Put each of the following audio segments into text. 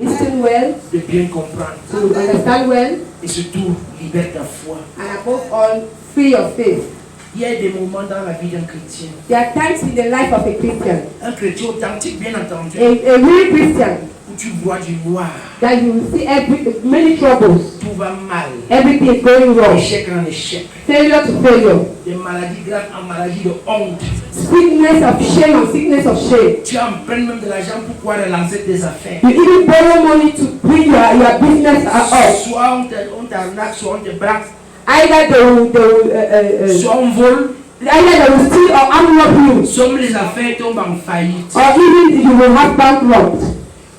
Listen well. De bien comprendre. To understand well. Et surtout, libère ta foi. And above all, free your faith. Il y a des moments dans la vie d'un chrétien. There are times in the life of a Christian. Un chrétien authentique, bien entendu. A real Christian. Où tu vois du noir. That you will see many troubles. Tout va mal. Everything is going wrong. Échec en échec. Failure to failure. Des maladies graves en maladies de honte. Sickness of shame and sickness of shame. Tu empruntes même de l'argent pour pouvoir relancer tes affaires. You even borrow money to bring your business up. Soit on t'arnaque, soit on te braque. Either they will soit on vole. Either they will steal or unlock you. Soit les affaires tombent en faillite. Or even you will have bankrupt.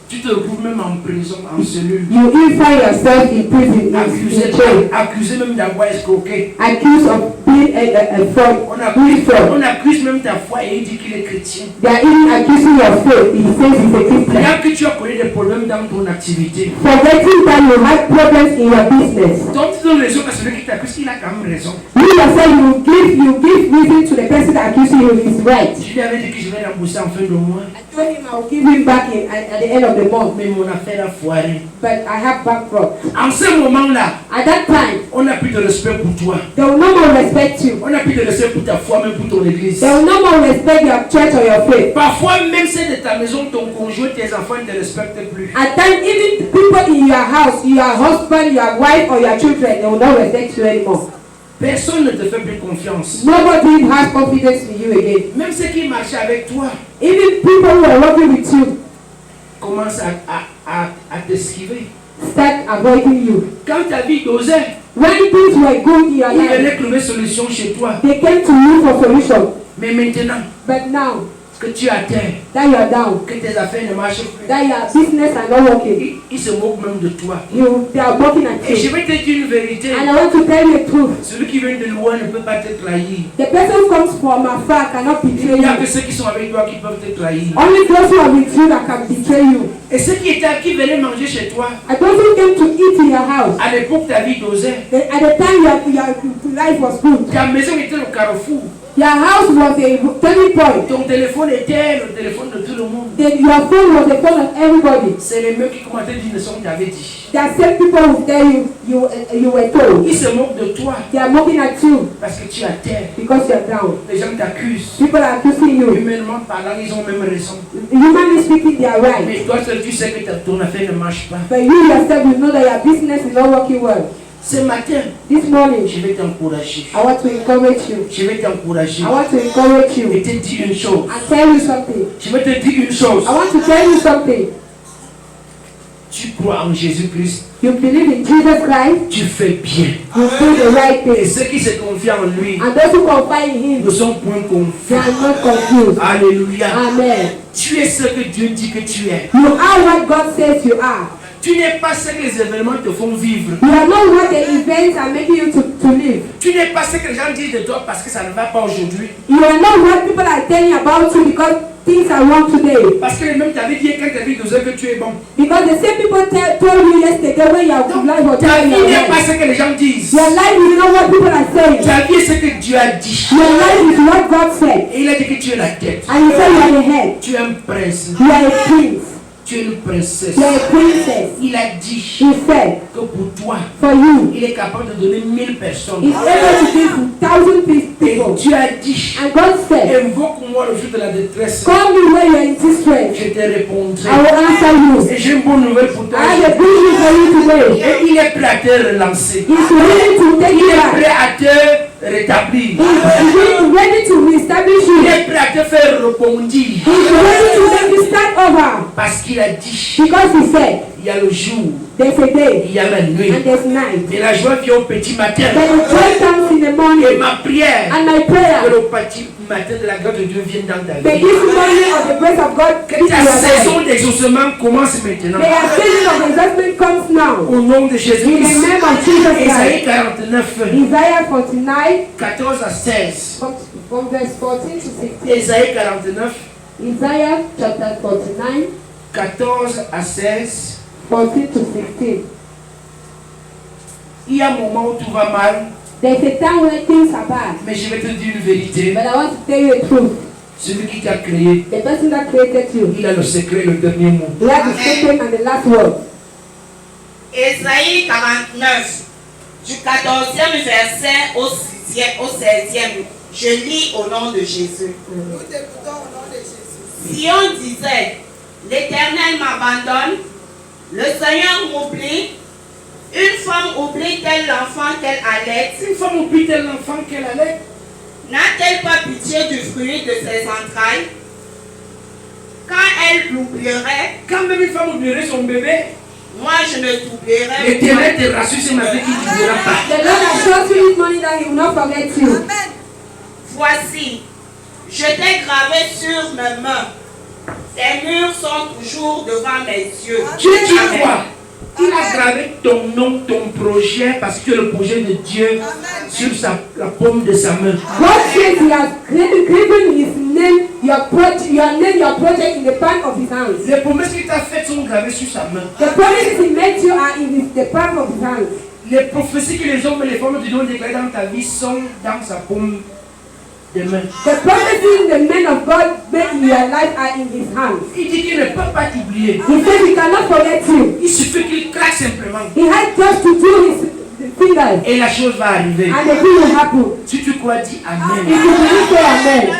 Tu te retrouves même en prison, en cellule. You even find yourself in prison, in jail. Accusé même d'avoir escroqué. Accused of being a fraud. On accuse même ta foi et il dit qu'il est chrétien. They are even accusing your faith. He says he's a Christian. Quand que tu as connu des problèmes dans ton activité. Forgetting that you have problems in your business. Donc tu donnes raison à celui qui t'accuse, il a quand même raison. You yourself, you give reason to the person accusing you is right. Je lui avais dit que je vais rembourser en fin de mois. I told him I will give him back at the end of the month. Mais mon affaire a foiré. But I have bankrupt. En ce moment-là, at that time, on n'a plus de respect pour toi. They will no more respect you. On n'a plus de respect pour ta foi, même pour ton église. They will no more respect your church or your faith. Parfois, même c'est de ta maison, ton conjoint, tes enfants ne te respectent plus. At times, even people in your house, your husband, your wife, or your children, they will not respect you anymore. Personne ne te fait plus confiance. Nobody has confidence in you again. Même ceux qui marchaient avec toi, even people who are working with you, commencent à t'esquiver. Start avoiding you. Quand ta vie dosait, when things were good in your life, ils venaient trouver solution chez toi. They came to you for solution. Mais maintenant, but now, que tu as terre, that you are down, que tes affaires ne marchent plus, that your business are not working, ils se moquent même de toi. They are working at you. Et je vais te dire une vérité. And I want to tell you the truth. Celui qui vient de loin ne peut pas te trahir. The person who comes from afar cannot betray you. Il n'y a que ceux qui sont avec toi qui peuvent te trahir. Only those who are with you that can betray you. Et ceux qui venaient manger chez toi, and those who came to eat in your house, à l'époque ta vie dosait. At the time your life was good. Ta maison était au carrefour. Your house was a turning point. Ton téléphone était le téléphone de tout le monde. Your phone was the phone of everybody. C'est les mêmes qui commentaient d'une leçon que tu avais dit. There are some people who tell you were told. Ils se moquent de toi. They are mocking at you. Parce que tu as terre. Because you are down. Les gens t'accusent. People are accusing you. Humainement parlant, ils ont même raison. Humanly speaking, they are right. Mais toi seul, tu sais que ton affaire ne marche pas. But you yourself, you know that your business is not working well. Ce matin, this morning, je vais t'encourager. I want to encourage you. Je vais t'encourager. I want to encourage you. Et te dire une chose. I tell you something. Je vais te dire une chose. I want to tell you something. Tu crois en Jésus-Christ. You believe in Jesus Christ. Tu fais bien. You do the right thing. Et ceux qui se confient en lui, and those who confide in him, ne sont point confus. They are not confused. Alléluia. Amen. Tu es ce que Dieu dit que tu es. You are what God says you are. Tu n'es pas ce que les événements te font vivre. You are not what the events are making you to live. Tu n'es pas ce que les gens disent de toi parce que ça ne va pas aujourd'hui. You are not what people are telling about you because things are wrong today. Parce que même t'avais dit quand tu as vu que tu es bon. Because the same people told you yesterday when your life was ta vie n'est pas ce que les gens disent. Your life is not what people are saying. Ta vie est ce que Dieu a dit. Your life is what God said. Et il a dit que tu es la tête. And he said you are the head. Tu es un prince. You are a prince. Tu es une princesse. You are a princess. Il a dit he said, que pour toi, for you, il est capable de donner 1000 personnes. He's able to give 1,000 people. Et Dieu a dit, and God said, invoque-moi le jour de la détresse. Call me when you are in distress. Je te répondrai. I will answer you. Et j'ai une bonne nouvelle pour toi. I have a good news for you today. Et il est prêt à te relancer. He's ready to take you back. Il est prêt à te rétablir. He's ready to reestablish you. Il est prêt à te faire rebondir. He's ready to make you start over. Parce qu'il a dit, because he said, il y a le jour, there's a day, il y a la nuit, and there's night. Et la joie vient au petit matin. Then the joy comes in the morning. Et ma prière, and my prayer, que le petit matin de la grâce de Dieu vienne dans ta that vie. this morning of the grace of God, Que ta saison d'exaucement commence maintenant. The season of exaltation comes now. Au nom de Jésus. In the name of Jesus Christ. Isaïe 49. Isaiah 49. 14 à 16. From verse 14 to 16. Isaïe 49. Isaiah chapter 49. 14 à 16. 14 to 16. Il y a un moment où tout va mal. There's a time when things are bad. Mais je vais te dire une vérité. But I want to tell you the truth. Celui qui t'a créé, The person that created you. il a le secret, le dernier mot. He has the secret and the last word. Ésaïe 49, du 14e verset au 16e. Je lis au nom de Jésus. Nous t'écoutons au nom de Jésus. Sion disait, l'Éternel m'abandonne, le Seigneur m'oublie. Une femme oublie-t-elle l'enfant qu'elle allait? Une femme oublie-t-elle l'enfant qu'elle allait? N'a-t-elle pas pitié du fruit de ses entrailles? Quand elle l'oublierait, Quand même une femme oublierait son bébé, moi je ne t'oublierai l'Éternel te rassure, c'est ma vie qui ne t'oubliera pas. The Lord assures you this morning that He will not forget you. Amen. Voici, je t'ai gravé sur mes mains. Tes murs sont toujours devant mes yeux. Tu dis Amen. quoi? Il a gravé ton nom, ton projet, parce que le projet de Dieu sur la paume de sa main. God says He has given His name, your project in the palm of His hands. Les promesses qu'il t'a faites sont gravées sur sa main. The promises He made you are in the palm of His hands. Les prophéties que les hommes et les femmes te donnent déclarées dans ta vie sont dans sa paume des mains. The promises the men of God made in your life are in His hands. Il dit qu'il ne peut pas t'oublier. He says He cannot forget you. Il suffit qu'il craque simplement. He has just to do His fingers Et la chose va arriver. and the thing will happen. Si tu crois, dis If Amen. you believe, say Amen.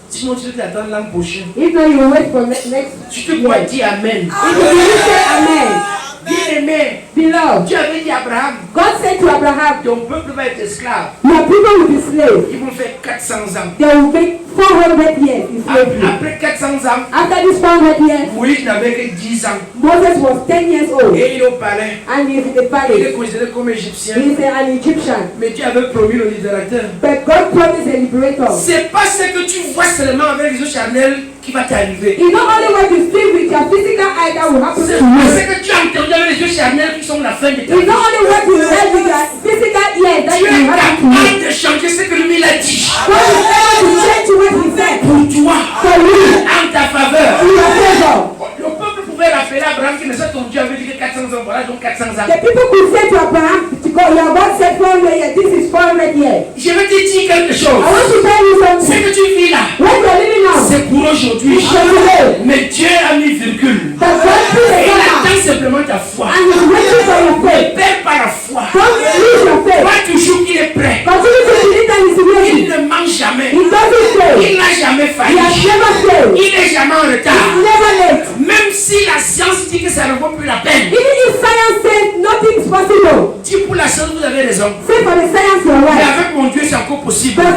Sinon, tu te attends l'an prochain. If not, you will wait for next Si tu crois, year. dis Amen. If you believe, say Amen. Bien-aimé, Beloved, Dieu avait dit à Abraham, God said to Abraham, ton peuple va être esclave. your people will be slaves. Ils vont faire 400 ans. They will make 400 years in slavery. Après 400 ans, After this 400 years, Moïse n'avait que 10 ans. Moses was 10 years old Et il est au palais. and he is in the Il est palace. considéré comme égyptien. He is an Egyptian. Mais Dieu avait promis le libérateur. But God promised a liberator. C'est pas ce que tu vois seulement avec les yeux charnels qui va t'arriver. It's not only what you see with your physical eye that will happen to C'est you. ce que tu as entendu avec les yeux charnels qui sont la fin de ta It's vie. not only what you heard with your physical ears that Tu es will happen to you. capable de changer ce que lui il a dit. God is able to change what He said Pour toi, for you en ta faveur. in your favor. Le peuple pouvait rappeler à Abraham que ne ton Dieu avait dit que 400 ans, voilà donc 400 ans. The people could say to Abraham, to God, your God said 400 years, this is 400 years. Je vais te dire quelque chose. I want to tell you Ce something. que tu vis là, What you're living now, c'est pour aujourd'hui. it's for today. Mais Dieu a mis virgule. But God put a Et il comma attend simplement ta foi. and He's waiting for your Ne faith. perds pas la foi. Don't lose your faith. Crois toujours qu'il est prêt. Continue to believe that He's Il ready. ne manque jamais. He doesn't fail. Il n'a jamais He failli. has never failed. Il n'est jamais en retard. He's never late. Même si la science dit que ça ne vaut plus la peine. Even if science says nothing is possible, Dis pour la science, vous avez raison. say for the science you're Mais right. avec mon Dieu, c'est encore possible. But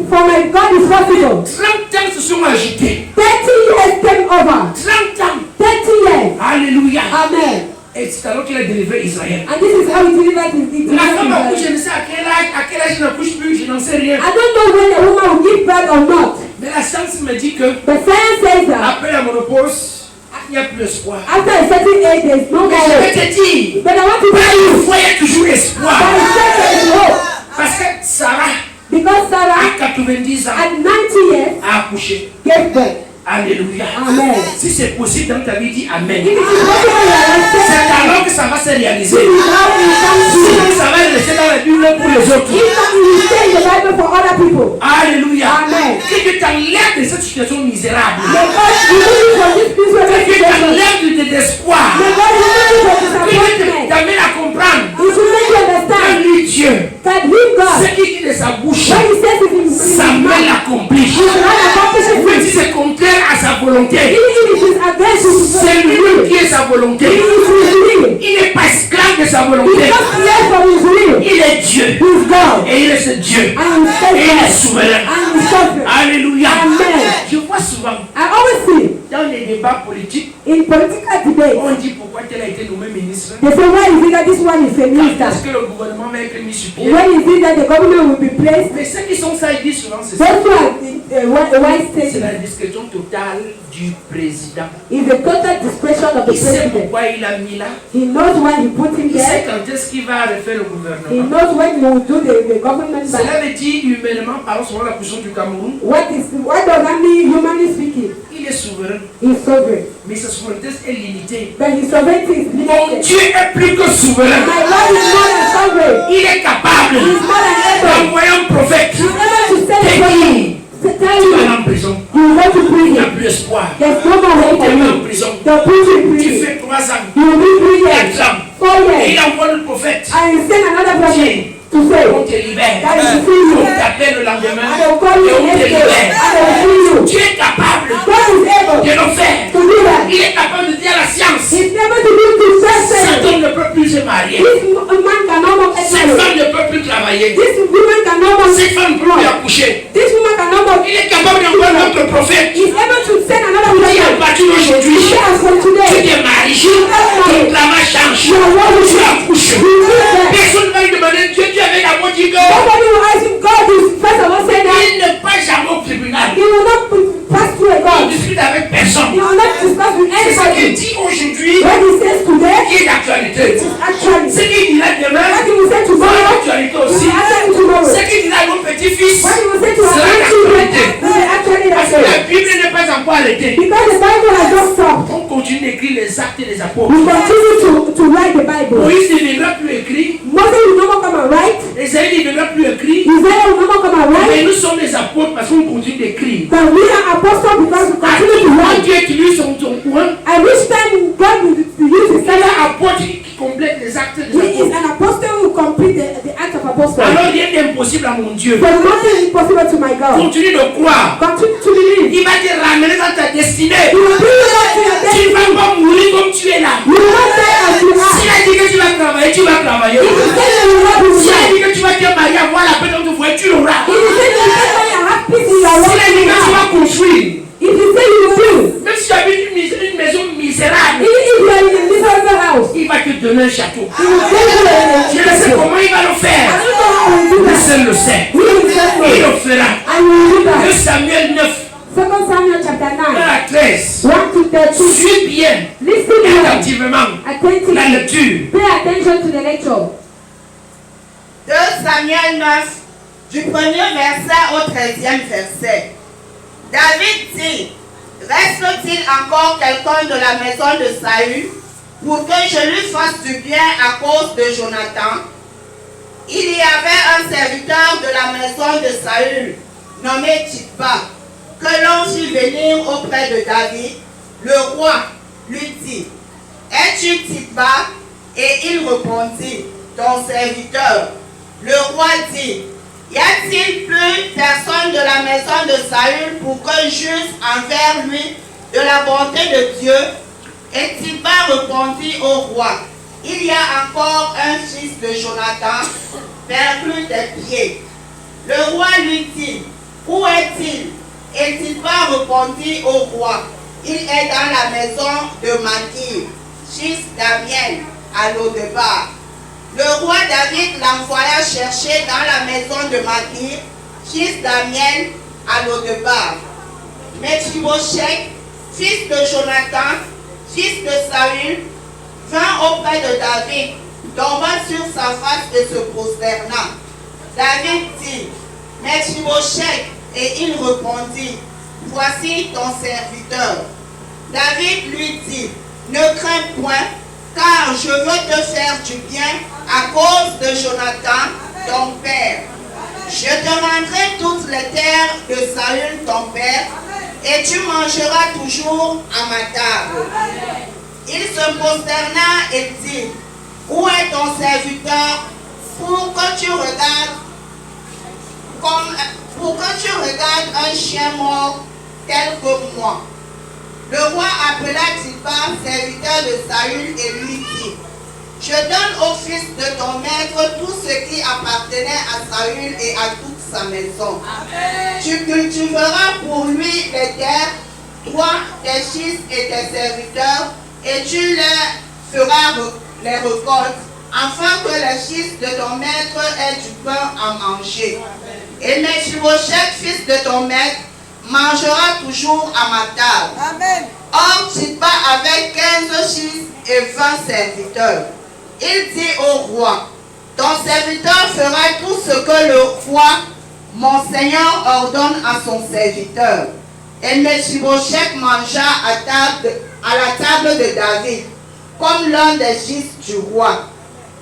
for my God is possible. 30 ans se sont ajoutés. 30 years came over. 30 ans. 30 years. Alléluia. Amen. Et c'est alors qu'il a délivré Israël. And this is how He delivered His La femme a couché, je Israel. ne sais à quel âge elle n'accouche plus, je n'en sais rien. I don't know when a woman will give birth or not. Mais la science me dit que But science says that après la monopause, il n'y a plus espoir. after a certain age there is no Mais more je vais hope. te dire, But I want to par tell une you, fois, il y a toujours espoir. by faith there is hope. Parce que Sarah, Because Sarah à 90 ans, at 90 years a accouché. gave birth. Alléluia. Amen. Si c'est possible dans ta vie, dis Amen. If it is possible in your life, C'est alors que ça va se réaliser. this is how it comes to Sinon, you. ça va rester dans la Bible pour les autres. If not, it will stay in the Bible for other people. Alléluia. Amen. Que Dieu t'enlève de cette situation misérable. May God remove you from this miserable Que Dieu situation. t'enlève du désespoir. May God remove you from Que Dieu disappointment. t'amène à comprendre He should make you que understand lui, Dieu, that Him, God, ce qu'il dit de sa bouche, when He says it in His ça va mouth, l'accomplir. He will not accomplish it. Même si c'est contraire à sa volonté, Even if it is against His c'est lui will, qui est sa volonté. He is His will. Il n'est pas esclave de sa He volonté. is not slave from His will. Il est Dieu. He is God. Et il est ce Dieu. And He is Et il est faithful. souverain. And He is sovereign. Alléluia. Amen. Je vois souvent I always see dans les débats politiques, in political debates, on dit pourquoi tel a été nommé ministre. they say, why is it that this one is a Est-ce minister? que le gouvernement va être mis sur pied? When is it that the government will be placed? Mais ceux qui sont ça, ils disent souvent c'est ça. Those who are a wise C'est statement la discrétion totale du président. is the total discretion of the Il sait president. pourquoi il a mis là. He knows when he put him Il sait there. quand est-ce qu'il va refaire le He gouvernement. knows when he will do the government back. Cela veut dire humainement, parlant selon la position du Cameroun, What does that mean humanly speaking? il est souverain. He is sovereign. Mais sa souveraineté est limitée. But his sovereignty is Mon limited. Dieu est plus que souverain. My Lord is more than sovereign. Il est capable He is more than able. d'envoyer un prophète He is able to send a et prophet. dire tell Tu vas you, aller en prison. you will go to Il n'y a prison. plus espoir. There's no more hope Tu for es en you. prison. They'll put you in Tu prison. fais 3 ans. You will be 3 years, 4 ans. 4 Et years. il envoie le prophète. And you send another prophet to say, On te libère. that is to free you. On t'appelle le lendemain. And they will call you Et on the te next day. libère. And they will free you. Tu es capable God is able de le faire. to do that. Il est capable de dire à la science. He's able to do this Cet person. homme ne peut plus se marier. This man can no more get Cette married. femme ne peut plus travailler. This woman can no more Cette femme ne peut plus accoucher. This woman can no more. Il est capable d'envoyer notre prophète. He's able to send another Pour dire à prophet. partir d'aujourd'hui, Yes, from tu today. te maries. Ton travail change. Tu accouches. Personne ne va lui demander Dieu, tu avais la moitié d'or. Nobody will ask him, God is first of all say that. Il ne passe jamais au tribunal. He will not pass through a Il God. discute avec He personne. will not discuss with C'est ça qu'il anybody. dit aujourd'hui What he says today qui est d'actualité. is actually. Ce qu'il dira demain, What he will say c'est tomorrow l'actualité aussi. is actually tomorrow. Ce qu'il dira à nos petits-fils, What he will say to our c'est grandchildren l'actualité. is actually Parce that que la day. Bible n'est pas encore arrêtée. Because the Bible has not stopped. On continue d'écrire les actes et les apôtres. We continue to write the Bible. Moïse ne devra plus écrire. Moses will no more come and write. Esaïe ne devra plus écrire. Isaiah will no more come and Mais write. nous sommes des apôtres parce qu'on continue d'écrire. But we are apostles because we À continue tout to moment, write. Dieu utilise son courant. At which time God will use his C'est servant. l'apôtre qui complète les actes des He is apôtres. an apostle who complete the act of apostle. Alors rien n'est impossible à mon Dieu. There's nothing impossible to my God. Continue de croire. Continue to believe. Il va te ramener dans ta destinée. He will bring you back to your Tu ne vas destiny. pas mourir comme tu es là. You will not die as you S'il are. a dit que tu vas travailler, tu vas travailler. If you say you will not be S'il a right, dit que tu vas te marier, avoir la paix dans ton foyer, tu l'auras. if you say you will have peace in your S'il a dit que tu life, vas construire, if you say you will build, même si tu habites une maison misérable, even if you are in a miserable house, il va te donner un château. he will give you a Je ne sais château. comment il va le I faire. don't know how he will do Le that. seul le sait. He will just Et il know. le fera. And he will do 2 that. Samuel 9, 2 Samuel chapter 9, à 13. 1 to 13. Suis bien, Listen well. attentivement, la Attentively. lecture. Pay attention to the lecture. 2 Samuel 9, du 1er verset au 13e verset. David dit, reste-t-il encore quelqu'un de la maison de Saül pour que je lui fasse du bien à cause de Jonathan? Il y avait un serviteur de la maison de Saül, nommé Tibba, que l'on fit venir auprès de David. Le roi lui dit, es-tu Tibba? Et il répondit, ton serviteur. Le roi dit, y a-t-il plus personne de la maison de Saül pour que juge envers lui de la bonté de Dieu? Et Tibba répondit au roi, il y a encore un fils de Jonathan, perclus des pieds. Le roi lui dit, où est-il? Et Tibba répondit au roi, il est dans la maison de Makir, fils d'Amiel, à Lodebar. Le roi David l'envoya chercher dans la maison de Makir, fils d'Amiel, à Lodebar. Mephibosheth, fils de Jonathan, fils de Saül, vint auprès de David, tomba sur sa face et se prosterna. David dit, Mephibosheth, et il répondit, voici ton serviteur. David lui dit, ne crains point, car je veux te faire du bien à cause de Jonathan, ton père. Je te rendrai toutes les terres de Saül, ton père, et tu mangeras toujours à ma table. Il se prosterna et dit, où est ton serviteur pour que tu regardes un chien mort tel que moi? Le roi appela Tibba, serviteur de Saül, et lui dit, je donne au fils de ton maître tout ce qui appartenait à Saül et à toute sa maison. Amen. Tu cultiveras pour lui les terres, toi, tes fils et tes serviteurs, et tu leur feras les récoltes, afin que les fils de ton maître aient du pain à manger. Amen. Et Mephibosheth, fils de ton maître, mangera toujours à ma table. Amen. Or, Tibba avait 15 fils et 20 serviteurs. Il dit au roi, ton serviteur fera tout ce que le roi, mon seigneur, ordonne à son serviteur. Et Mephibosheth mangea à la table de David, comme l'un des fils du roi.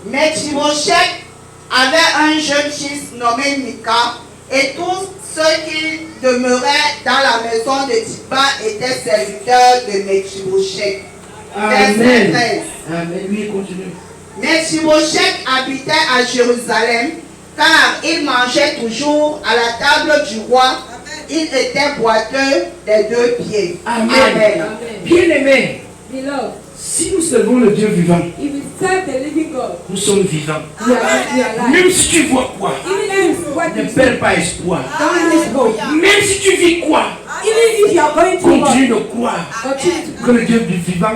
Mephibosheth avait un jeune fils nommé Mika, et tous ceux qui demeurait dans la maison de Tiba était serviteur de Mephibosheth. Verset 13. Amen. Oui, continue. Mephibosheth habitait à Jérusalem, car il mangeait toujours à la table du roi. Il était boiteux des 2 pieds. Amen. Amen. Bien-aimé, Beloved, si nous servons le Dieu vivant, if we serve the living God, nous sommes vivants. we are alive. Même si tu vois quoi, Even if what ne you perds pas espoir. don't lose hope. Même si tu vis quoi, Even if you are going to continue God, de croire continue to que le Dieu vivant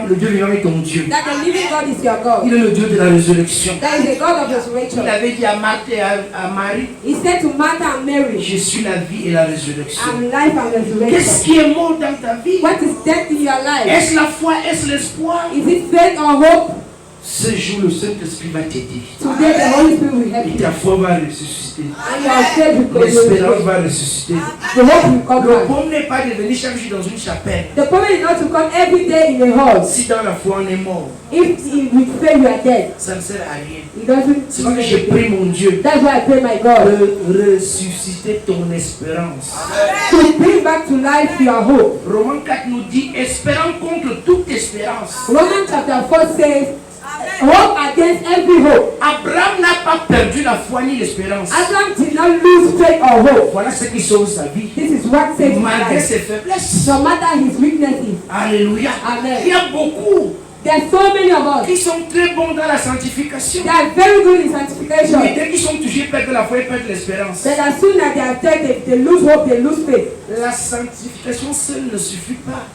est ton Dieu. that the living God is your God. Il est le Dieu de la résurrection. That is the God of Il resurrection. avait dit à Marthe et à Marie, He said to Martha and Mary, je suis la vie et la résurrection. I'm life and Qu'est-ce resurrection. qui est mort dans ta vie? What is death in your life? Est-ce la foi? Est-ce l'espoir? Is it faith or hope? Ce jour, le Saint-Esprit va t'aider. Today the Holy Spirit will help Et you. ta foi va ressusciter. And your faith will L'espérance come. va ressusciter. The hope will come Le back. problème n'est pas de venir chaque jour dans une chapelle. The problem is not to come every day in a hall. Si dans la foi on est mort, If with faith you are dead, ça ne sert à rien. it doesn't. C'est pour que j'ai pris mon Dieu That's why I pray my God de ressusciter ton espérance. to bring back to life your hope. Romains 4 nous dit, espérant contre toute espérance. Romans chapter 4 says, hope against every hope. Abraham n'a pas perdu la foi ni l'espérance. Abraham did not lose faith or hope. Voilà ce qui sauve sa vie. This is what saves his Malgré life. ses faiblesses. No matter his weaknesses. Alléluia. Amen. Il y a beaucoup There are so many of us qui sont très bons dans la sanctification. that are very good in sanctification. Mais dès qu'ils sont touchés, ils perdent la foi, ils perdent l'espérance. But as soon as they are dead, they lose hope, they lose faith. La sanctification seule ne suffit pas.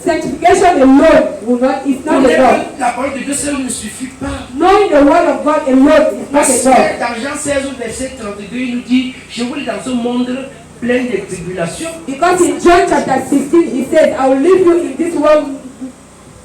Sanctification alone will not, is not Connaître enough. la parole de Dieu seule ne suffit pas. Knowing the word of God alone is not Parce enough. que dans Jean 16 au verset 32, il nous dit, je vous lis dans ce monde plein de tribulations. Because in John chapter 16, he said, I will leave you in this world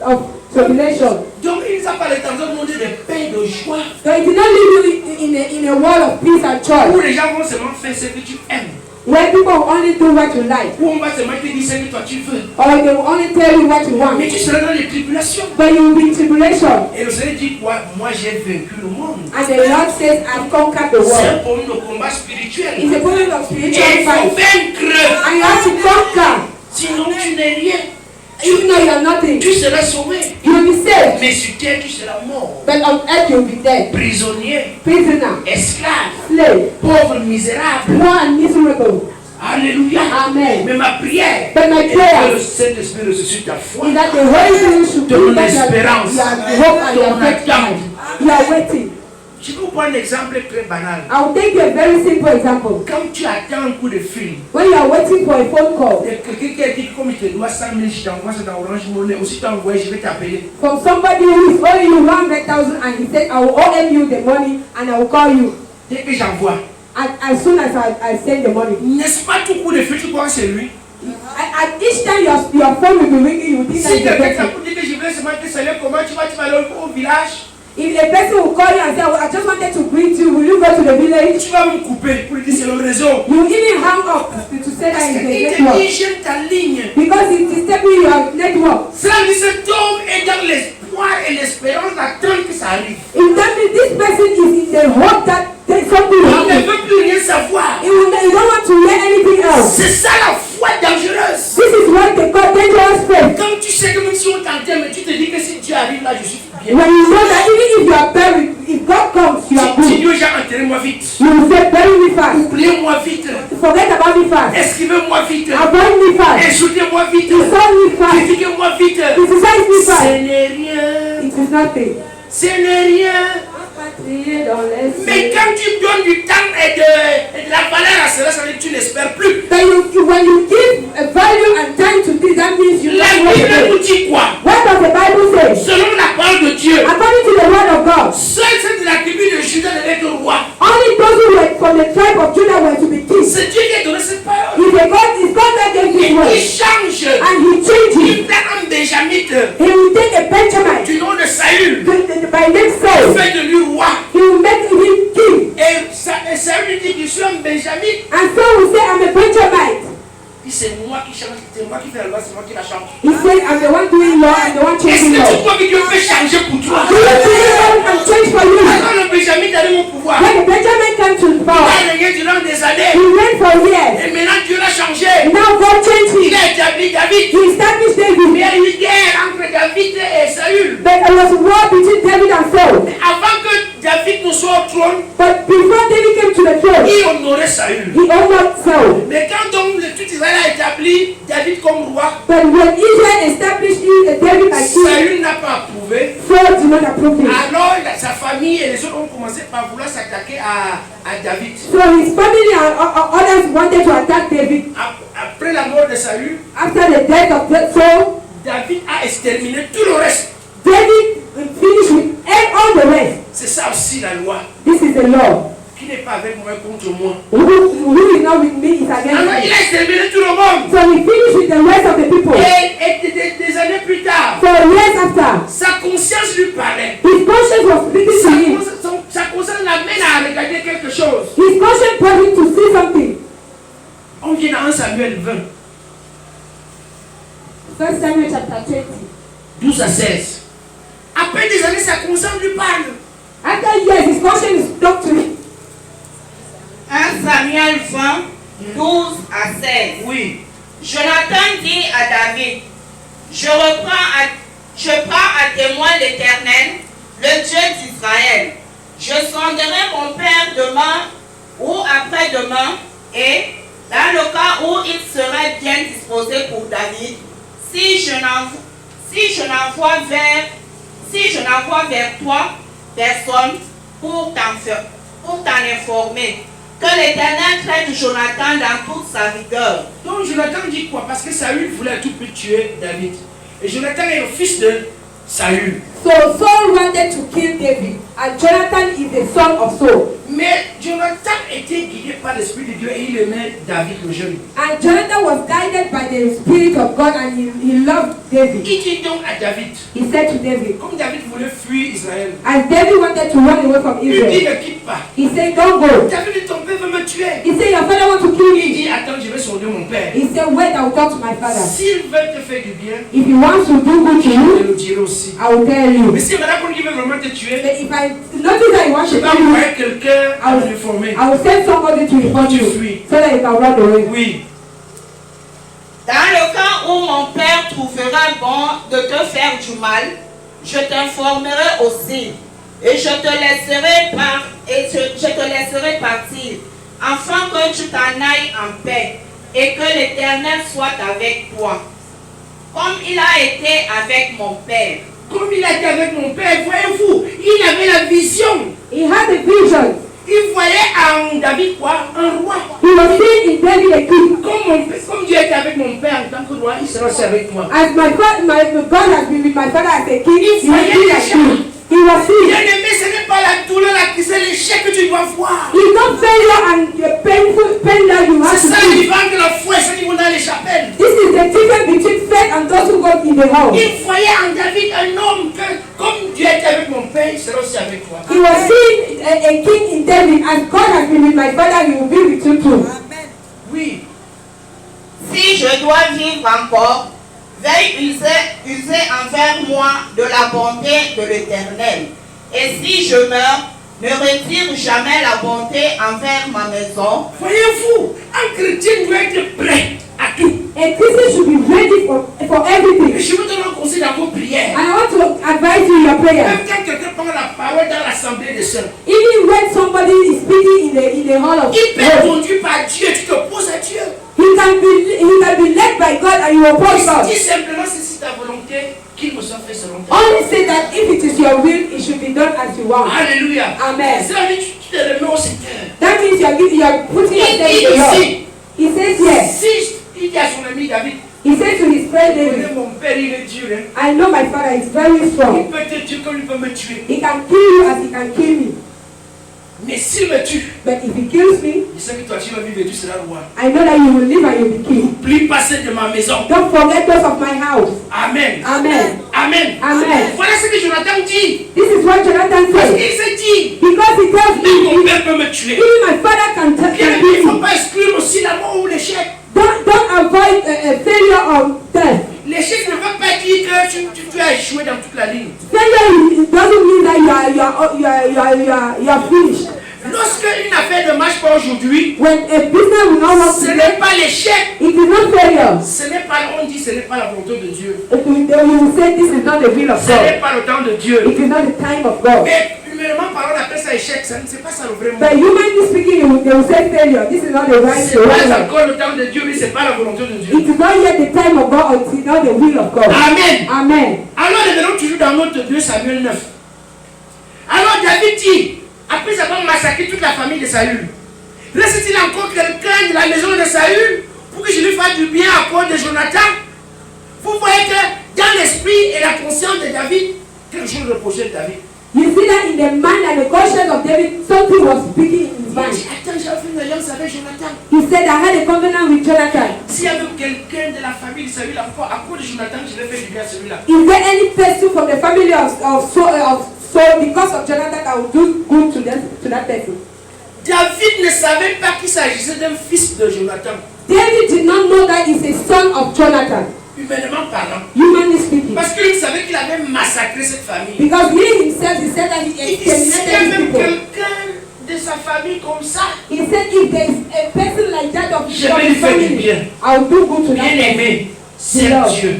of tribulation. Donc il nous a parlé dans un monde de paix, de joie, So he did not leave you in a world of peace and où joy, les gens vont seulement faire ce que tu aimes. where people will only do what you like, Où on va seulement te dire ce que toi tu veux. or they will only tell you what you want. Mais tu seras dans les tribulations. But you will be in tribulation. Et le Seigneur dit quoi? Moi j'ai vaincu le monde. And the Lord says, I've conquered the C'est un world. problème de combat spirituel. It's a problem of Et spiritual il faut fight. vaincre. And you have to conquer. Sinon tu n'es rien. Even though you are nothing, Tu seras sauvé. you will be saved. Mais sur terre tu seras mort. But on earth you will be dead. Prisonnier, Prisoner, esclave, slave, pauvre, misérable. poor and miserable. Alléluia. Amen. Mais ma prière But my est prayer que le Saint-Esprit ressuscite ta foi. is that the Holy Spirit should Ton bring back your espérance, hope and your ton faith. attente. You are waiting. Je vais vous prendre un exemple très banal. I will take you a very simple example. Quand tu attends un coup de fil, When you are waiting for a phone call il y a quelqu'un qui a dit que comme il te doit 100 000, je t'envoie ça dans Orange Money. Aussi, tu envoies, je vais t'appeler. from somebody who is owing you 100,000 and he said, I will owe you the money and I will call you. Dès que j'envoie, As soon as I send the money. n'est-ce pas tout coup de fil, tu crois que c'est lui? At each time your phone will be ringing, you think that Si it's the quelqu'un person. t'a dit que je voulais seulement te saluer, comment tu vas aller au village? If a person will call you and say, I just wanted to greet you, will you go to the village? Tu vas me couper pour lui dire c'est le réseau. You even hang up to say that Parce it's the qu'il te network. dit j'aime ta ligne. Because it is taking your network. Cela dit cet homme est dans l'espoir et l'espérance d'attendre que ça arrive. If that means this person is in the hope that something Il ne happens. veut plus rien savoir. You don't want to hear anything else. C'est ça la foi dangereuse. This is what they call dangerous faith. Quand tu sais que même si on t'enterre, mais tu te dis que si Dieu arrive là, je suis bien. When you know that even if you are buried, if God comes, you are Si good. Dieu j'ai enterré-moi vite. You will say, bury me fast. Oubliez-moi vite. Forget about me fast. Esquivez-moi vite. Avoid me fast. Insultez-moi vite. Insult me fast. Critiquez-moi vite. Criticize me Ce fast. n'est rien. It is nothing. Ce n'est rien. Rapatrié dans les Mais cieux. quand tu donnes du temps et de la valeur à cela, ça veut dire que tu n'espères plus. But when you give a value and time to this, that means you La don't want to Bible do. nous dit quoi? What does the Bible say? Selon la parole de Dieu, According to the word of God, seul ceux de la tribu de Juda devaient être roi. only those who were from the tribe of Judah were to be kings. C'est Dieu qui a donné cette parole. If it's God that gave this Et word, il change. and he changed Il it, prend un Benjamite he will take a Benjamin du nom de Saül. by name Saul. Fait de lui roi. He will make him king. Et Saül lui dit que je suis un Benjamite. And Saul will say, I'm a Benjamite. Il dit c'est moi qui change, c'est moi qui fais la loi, c'est moi qui la change. He said, I'm the one doing law and the one Est-ce changing que tu law. crois que Dieu peut changer pour toi? Do you believe God can change for you? Quand le Benjamite a eu mon pouvoir, When the Benjamin came to il power, a régné durant des années. he reigned for years. Et maintenant Dieu l'a changé. Now God changed Il him. a établi David. He established David. Mais il y a eu une guerre entre David et Saül. But there was war between David and Saul. Avant que David ne soit au trône, But before David came to the throne, il honorait Saül. he honored Saul. Mais quand donc le tout Israël a établi David comme roi, But when Israel established David as king, Saül n'a pas approuvé. Saul did not approve him. Alors sa famille et les autres ont commencé par vouloir s'attaquer à David. So his family and others wanted to attack David. Après la mort de Saül, After the death of Saul, David a exterminé tout le reste. David finished with all the rest. C'est ça aussi la loi. This is the law. Qui n'est pas avec moi contre moi. Who is not with me is against Alors il me. a exterminé tout le monde. So he finished with the rest of the people. Et des années plus tard, So years after, sa conscience lui parlait. his conscience was speaking to him. Sa conscience l'amène à regarder quelque chose. His conscience brought him to see something. On vient dans 1 Samuel 20, 1 Samuel chapter 20. 12 à 16. Après des années, sa conscience lui parle. After years, his conscience spoke to him. 1 Samuel 20, 12 à 16. Oui. Jonathan dit à David, je prends à témoin l'Éternel, le Dieu d'Israël. Je sonderai mon père demain ou après-demain, et dans le cas où il serait bien disposé pour David, si je n'envoie vers toi personne pour t'en informer, que l'Éternel traite Jonathan dans toute sa vigueur. Donc Jonathan dit quoi? Parce que Saül voulait à tout prix tuer David. Et Jonathan est le fils de Saül. So Saul wanted to kill David, and Jonathan is the son of Saul. Mais Jonathan était guidé par l'Esprit de Dieu et il aimait David le jeune. And Jonathan was guided by the Spirit of God, and he loved David. Il dit donc à David, He said to David, comme David voulait fuir Israël, as David wanted to run away from il dit Israel, ne quitte pas. he said, don't go. David dit ton père veut me tuer. He said, your father wants to kill Il me. dit attends, je vais sonder mon père. He said, wait, I will talk to my father. S'il veut te faire du bien, If he wants to do good to je you, le dirai aussi. I will tell you. Mais si maintenant qu'il veut vraiment te tuer, But if I notice that he wants je to vais kill you, envoyer quelqu'un à me informer. I will send somebody to inform you so that you can run away. Oui. Dans le cas où mon père trouvera bon de te faire du mal, je t'informerai aussi, et je te laisserai partir, afin que tu t'en ailles en paix, et que l'Éternel soit avec toi, comme il a été avec mon père. Comme il a été avec mon père, voyez-vous, il avait la vision. He had a vision. Il voyait en David quoi? Un roi. He was seeing in David a king. Comme Dieu était avec mon père en tant que roi, il sera aussi avec moi. As my God has been with my father as a king, he will voyait be like déjà. king. He was seeing. Bien-aimé, ce n'est pas la douleur, c'est l'échec que tu dois voir. It's not failure and the painful pain that you have C'est to ça le see. vivant de la foi, c'est qui vont dans les chapelles. This is the difference between faith and those who go in the house. Il voyait en David un homme que, comme Dieu était avec mon père, il sera aussi avec toi. He was seeing a king in David, as God has been with my father, he will be with you too. Amen. Oui. Si je dois vivre encore, veuille user envers moi de la bonté de l'Éternel. Et si je meurs, ne retire jamais la bonté envers ma maison. Voyez-vous, un chrétien doit être prêt à tout. A Christian should be ready for Et everything. je vous donne un conseil dans vos prières. And I want to advise you in your prayer. Même quand quelqu'un prend la parole dans l'assemblée des saints, Even when somebody is speaking in the hall of il peut être God, conduit par Dieu, tu te poses à Dieu. he can be led by God, and you oppose God. Dis simplement si c'est ta volonté, qu'il me soit fait selon toi. Only say that if it is your will, it should be done as you want. Alléluia. Amen. Ça veut dire que tu te remets au Seigneur. That means you are putting yourself in the Lord. He says yes. Si il dit à son ami David, He said to his friend connais David, mon père, il est dur. Hein. I know my father is very Il strong. peut te tuer comme il peut me tuer. He can kill you as he can kill me. Mais s'il me tue, But if he kills me, je sais que toi tu vas vivre et tu seras roi. I know that you will live and you will be killed. N'oublie pas celle de ma maison. Don't forget those of my house. Amen. Amen. Amen. Amen. Voilà ce que Jonathan dit. This is what Jonathan Parce said. qu'il se dit, Because he tells même mon me, père peut me tuer. even my father can Bien, kill il ne faut me. pas exclure aussi la mort ou l'échec. Don't avoid a failure or death. L'échec ne veut pas dire que tu as échoué dans toute la ligne. Failure doesn't mean that you are finished. Lorsque une affaire business ne marche pas aujourd'hui, When a business will not work ce n'est today, pas l'échec. it is not failure. Ce n'est pas, on dit, ce n'est pas la volonté de Dieu. You will say this is not the will of Ce n'est God. pas le temps de Dieu. It is not the time of God. Mais humainement parlant, on appelle ça échec. Ça ne c'est pas ça le vrai mot. But humanly speaking, they will say failure. This is not the right C'est pas way. encore le temps de Dieu, mais c'est pas la volonté de Dieu. It is not yet the time of God until not the will of God. Amen. Amen. Alors revenons toujours dans notre 2 Samuel 9. Alors David dit, après avoir massacré toute la famille de Saül, reste-t-il encore quelqu'un de la maison de Saül pour que je lui fasse du bien à cause de Jonathan? Vous voyez que dans l'esprit et la conscience de David, quelque chose reprochait de David. You see that in the mind and the conscience of David, something was speaking in his Il mind. dit, attends, j'ai fait une alliance avec Jonathan. He said, I had a covenant with Jonathan. S'il y avait quelqu'un de la famille de Saül, encore à cause de Jonathan, je vais faire du bien à celui-là. Is there any person from the family of Saul because of Jonathan that will do good to that person? David ne savait pas qu'il s'agissait d'un fils de Jonathan. David did not know that he's a son of Jonathan, Humainement parlant. humanly speaking. Parce qu'il savait qu'il avait massacré cette famille. Because he himself, he said that he Il dit, s'il y a exterminated même his people. quelqu'un de sa famille comme ça, He said, if there is a person like that of Je vais lui his faire du family, bien. I'll do good to that bien person. aimé, serve Dieu.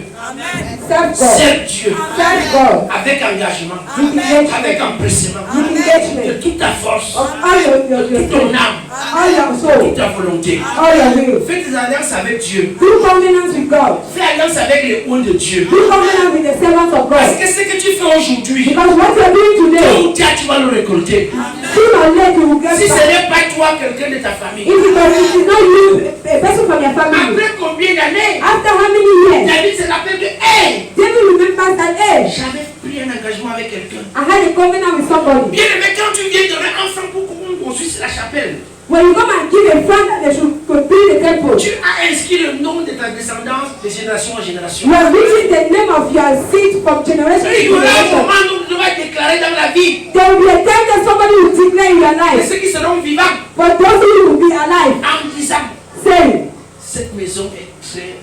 Serve God. Serve Dieu. Serve God. Avec engagement. Amen. Avec empressement. With De engagement. toute ta force. Of all your De toute ton âme. all your De soul, toute ta volonté. all your will. Fais des alliances avec Dieu. Do covenants with God. Fais alliance avec les hauts de Dieu. Do covenants with the servants of Parce God. que ce que tu fais aujourd'hui, Because what you are doing tôt today, ou tard, tu vas le récolter. sooner or later you will get Si ce back. n'est pas toi, quelqu'un de ta famille. If it is not you, a person from your family, Après combien d'années, after how many years, David se rappelle que, hey, David remembers that, hey, j'avais pris un engagement avec quelqu'un. I had a covenant with somebody. Bien aimé, quand tu viens donner un franc pour qu'on construise la chapelle, When you come and give a friend that they should build a temple, tu as inscrit le nom de ta descendance de génération en génération. you are reading the name of your seed from generation to Il y aura un generation. moment où tu devras déclarer dans la vie. There will be a time that somebody will declare in your Et life, ceux qui seront vivants for those who will be alive, en disant, saying, cette maison est très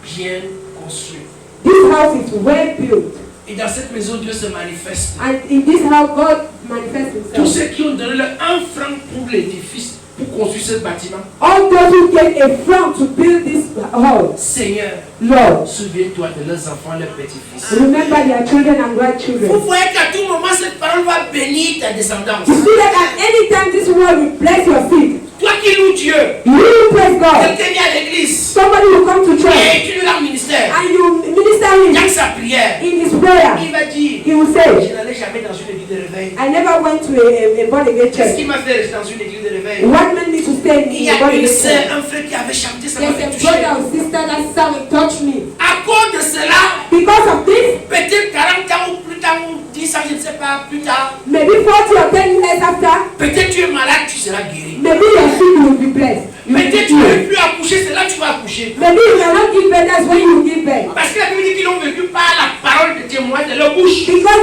bien construite. this house is well built. Et dans cette maison, Dieu se manifeste. And in this house, God manifests Tous himself. ceux qui ont donné leur un franc pour l'édifice, pour construire ce bâtiment, All those who gave a franc to build this house, Seigneur, Lord, souviens-toi de leurs enfants, leurs petits-fils. remember their children and Vous grandchildren. voyez qu'à tout moment, cette parole va bénir ta descendance. You see that at any time this word will bless your feet. Toi qui loues Dieu, You will praise God. quelqu'un vient à l'église Somebody will come to church et tu lui rends ministère. and you minister Dans him sa prière, in his prayer. il va dire, He will je say, n'allais jamais dans une église de réveil. I never went to a born again Qu'est-ce qui church. m'a fait rester dans une église de réveil? What made me to stay Il y in a a born une again sœur, church? un frère qui avait chanté, ça m'a fait There's a toucher. brother or sister that sang and touched me. À cause de cela, Because of this, peut-être 40 ans ou plus tard, ou 10 ans, je ne sais pas, plus tard, maybe 40 or 10 years after, peut-être tu es malade, tu seras guéri. maybe your seed will be blessed. You will be Peut-être tu ne healed. veux plus accoucher, c'est là que tu vas accoucher. Maybe you cannot give birth, that's when you give birth. Parce que la Bible dit qu'ils ont vécu par la parole de témoin de leur bouche. Because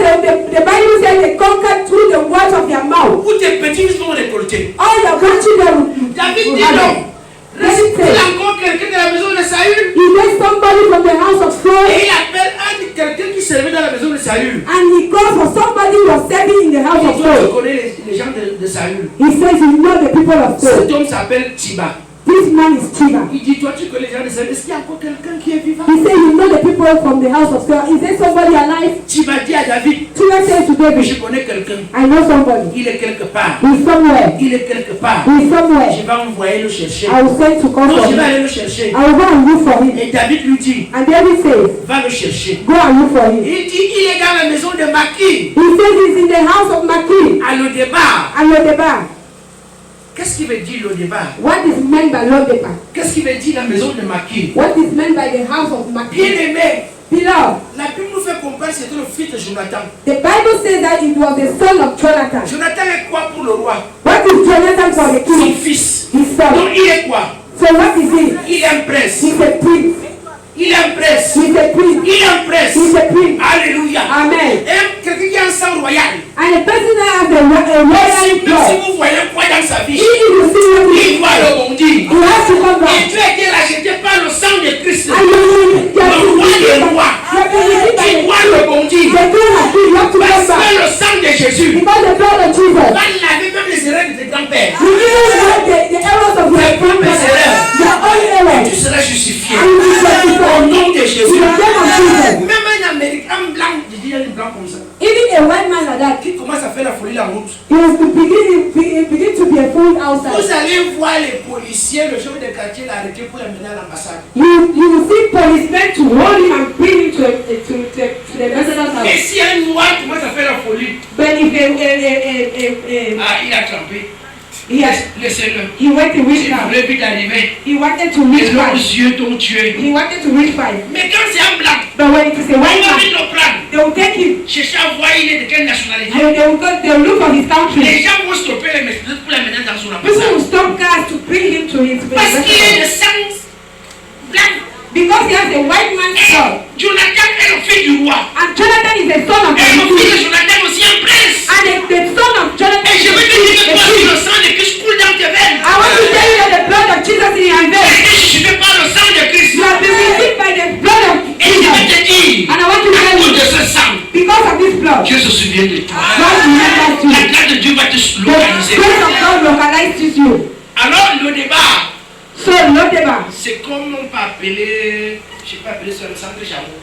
the Bible says they conquered through the words of their mouth. Où tes petits vont récolter. All your grandchildren will David will dit have non. it. Reste-t-il encore quelqu'un de la maison de Saül? He met somebody from the house of Saul Et il appelle quelqu'un qui servait dans la maison de Saül. and he calls for somebody who was serving in the house Et of toi, tu Saul. connais les gens de Saül. He says, you know the people of Saul. Cet homme s'appelle Tiba. This man is Chiba. Il dit, toi, tu connais les gens de Saül. Est-ce qu'il y a encore quelqu'un qui est vivant? He said, you know the people from the house of Saul. Is there somebody alive? Tiba dit à David, Chiba says to je David, connais quelqu'un. I know somebody. Il est quelque part. He's somewhere. Il est quelque part. He's somewhere. Je vais envoyer le chercher. I will send to call Non, for je vais him. aller le chercher. I will go and look for him. Et David lui dit, And David says, va le chercher. go and look for him. Il dit, il est dans la maison de Maki, He says he's in the house of Maki. à Lodebar. And Lodebar. Qu'est-ce qu'il veut dire Lodebar? What is meant by Lodebar? Qu'est-ce qu'il veut dire la maison de Maki? What is meant by the house of Maki? Bien aimé, Beloved, la Bible nous fait comprendre que c'était le fils de Jonathan. the Bible says that it was the son of Jonathan. Jonathan est quoi pour le roi? What is Jonathan for the Son king? fils. His son. Donc il est quoi? So what is he? Il est un prince. He's a prince. Il est un prince. He's a prince. Il est un prince. He's a prince. Alléluia. Amen. Et quelqu'un qui a un sang royal. And a person that has a royal Même si blood, vous voyez quoi dans sa vie, he will see what il doit rebondir. he has to come Et back. tu as été racheté par le sang de Christ. And you Le roi des rois. Tu dois rebondir. the blood has been, you have to come Parce back. que le sang de Jésus Because the blood of Jesus va laver même les erreurs erreurs de tes grands-pères. You even know the errors of your grandparents. Your own errors. Tu seras justifié. And you will be justified. Au nom de Jésus. In the name of Jesus. Même un Américain blanc, je dis un blanc comme ça, Even a white man like that, qui commence à faire la folie la route. he has to begin to be a fool outside. Vous allez voir les policiers, le chef de quartier l'arrêter pour l'amener à l'ambassade. You will see policemen to hold him and bring him to the residence Et house. si un noir commence à faire la folie, But if il a trempé. Yes. Laissez-le. He went to reach Il five. voulait vite arriver. He wanted to Et reach leurs five. yeux t'ont tué. He wanted to reach five. Mais quand c'est un blanc, But when it is a on white va man, vite le prendre. they will take him Chercher à voir il est de quelle nationalité. and they will look for his country. Les gens vont stopper les messieurs pour l'amener dans son People ambassade. will stop cars to bring him to his Parce qu'il est de residence. sang blanc. Because he has a white man's son. Jonathan est le fils du roi. And Jonathan is the son of Et le fils de the king. Jonathan aussi un prince. And the son of Jonathan Et is je veux te dire que the toi, si king. le sang de Christ coule dans tes veines, I want to tell you that the blood of Jesus is in your tu as veins. été justifié par le sang de Christ. You have been redeemed by the blood of Et je veux Jesus. te dire, And I want to à tell cause you, de ce sang, because of this blood, Dieu se souvient de toi. God remembers you. La grâce de Dieu va te The localiser. grace of God localizes you. Alors, le débat, So, no deba. c'est comme on peut appeler, je sais pas appeler ça le centre Jamon.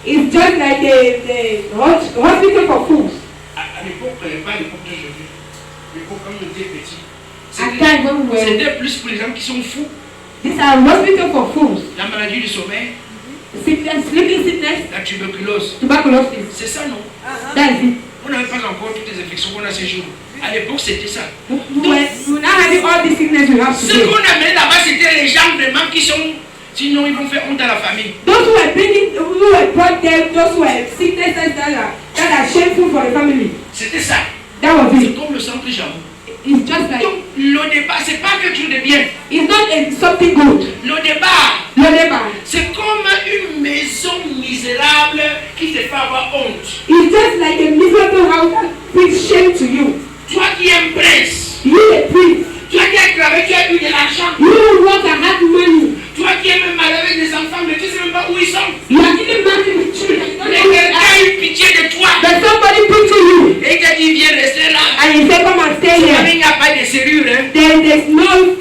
It's just like the hospital for fools. À l'époque, pas à l'époque d'aujourd'hui, l'époque quand on était petit, At times when we were, c'était plus pour les gens qui sont fous. these are hospital for fools. La maladie du sommeil, Sickness, sleeping sickness, la tuberculose, tuberculosis. c'est ça non? That's it. On n'avait pas encore toutes les infections qu'on a ces jours. À l'époque, c'était ça. We now having all the sickness we have Ce today. qu'on amenait là-bas, c'était les gens vraiment qui sont. Sinon, ils vont faire honte à la famille. Those who were brought there, those who were sicknesses that are shameful for the family. C'était ça. That was C'est it. comme le centre Jamon. It's just like, Donc, le débat, c'est pas quelque chose de bien. it's not something good. Le débat, No deba. c'est comme une maison misérable qui te fait avoir honte. It's just like a miserable house that brings shame to you. Toi qui es un prince, You a priest. toi qui as travaillé, tu as eu de l'argent. You work and have money. Toi qui es même malade avec des enfants, mais tu ne sais même pas où ils sont. You are even married with children. You don't Mais know where they quelqu'un a are. eu pitié de toi. But somebody pity you. Et il t'a dit, viens rester là. And you say, come and stay Il here. n'y a pas de serrure. Hein. There's no,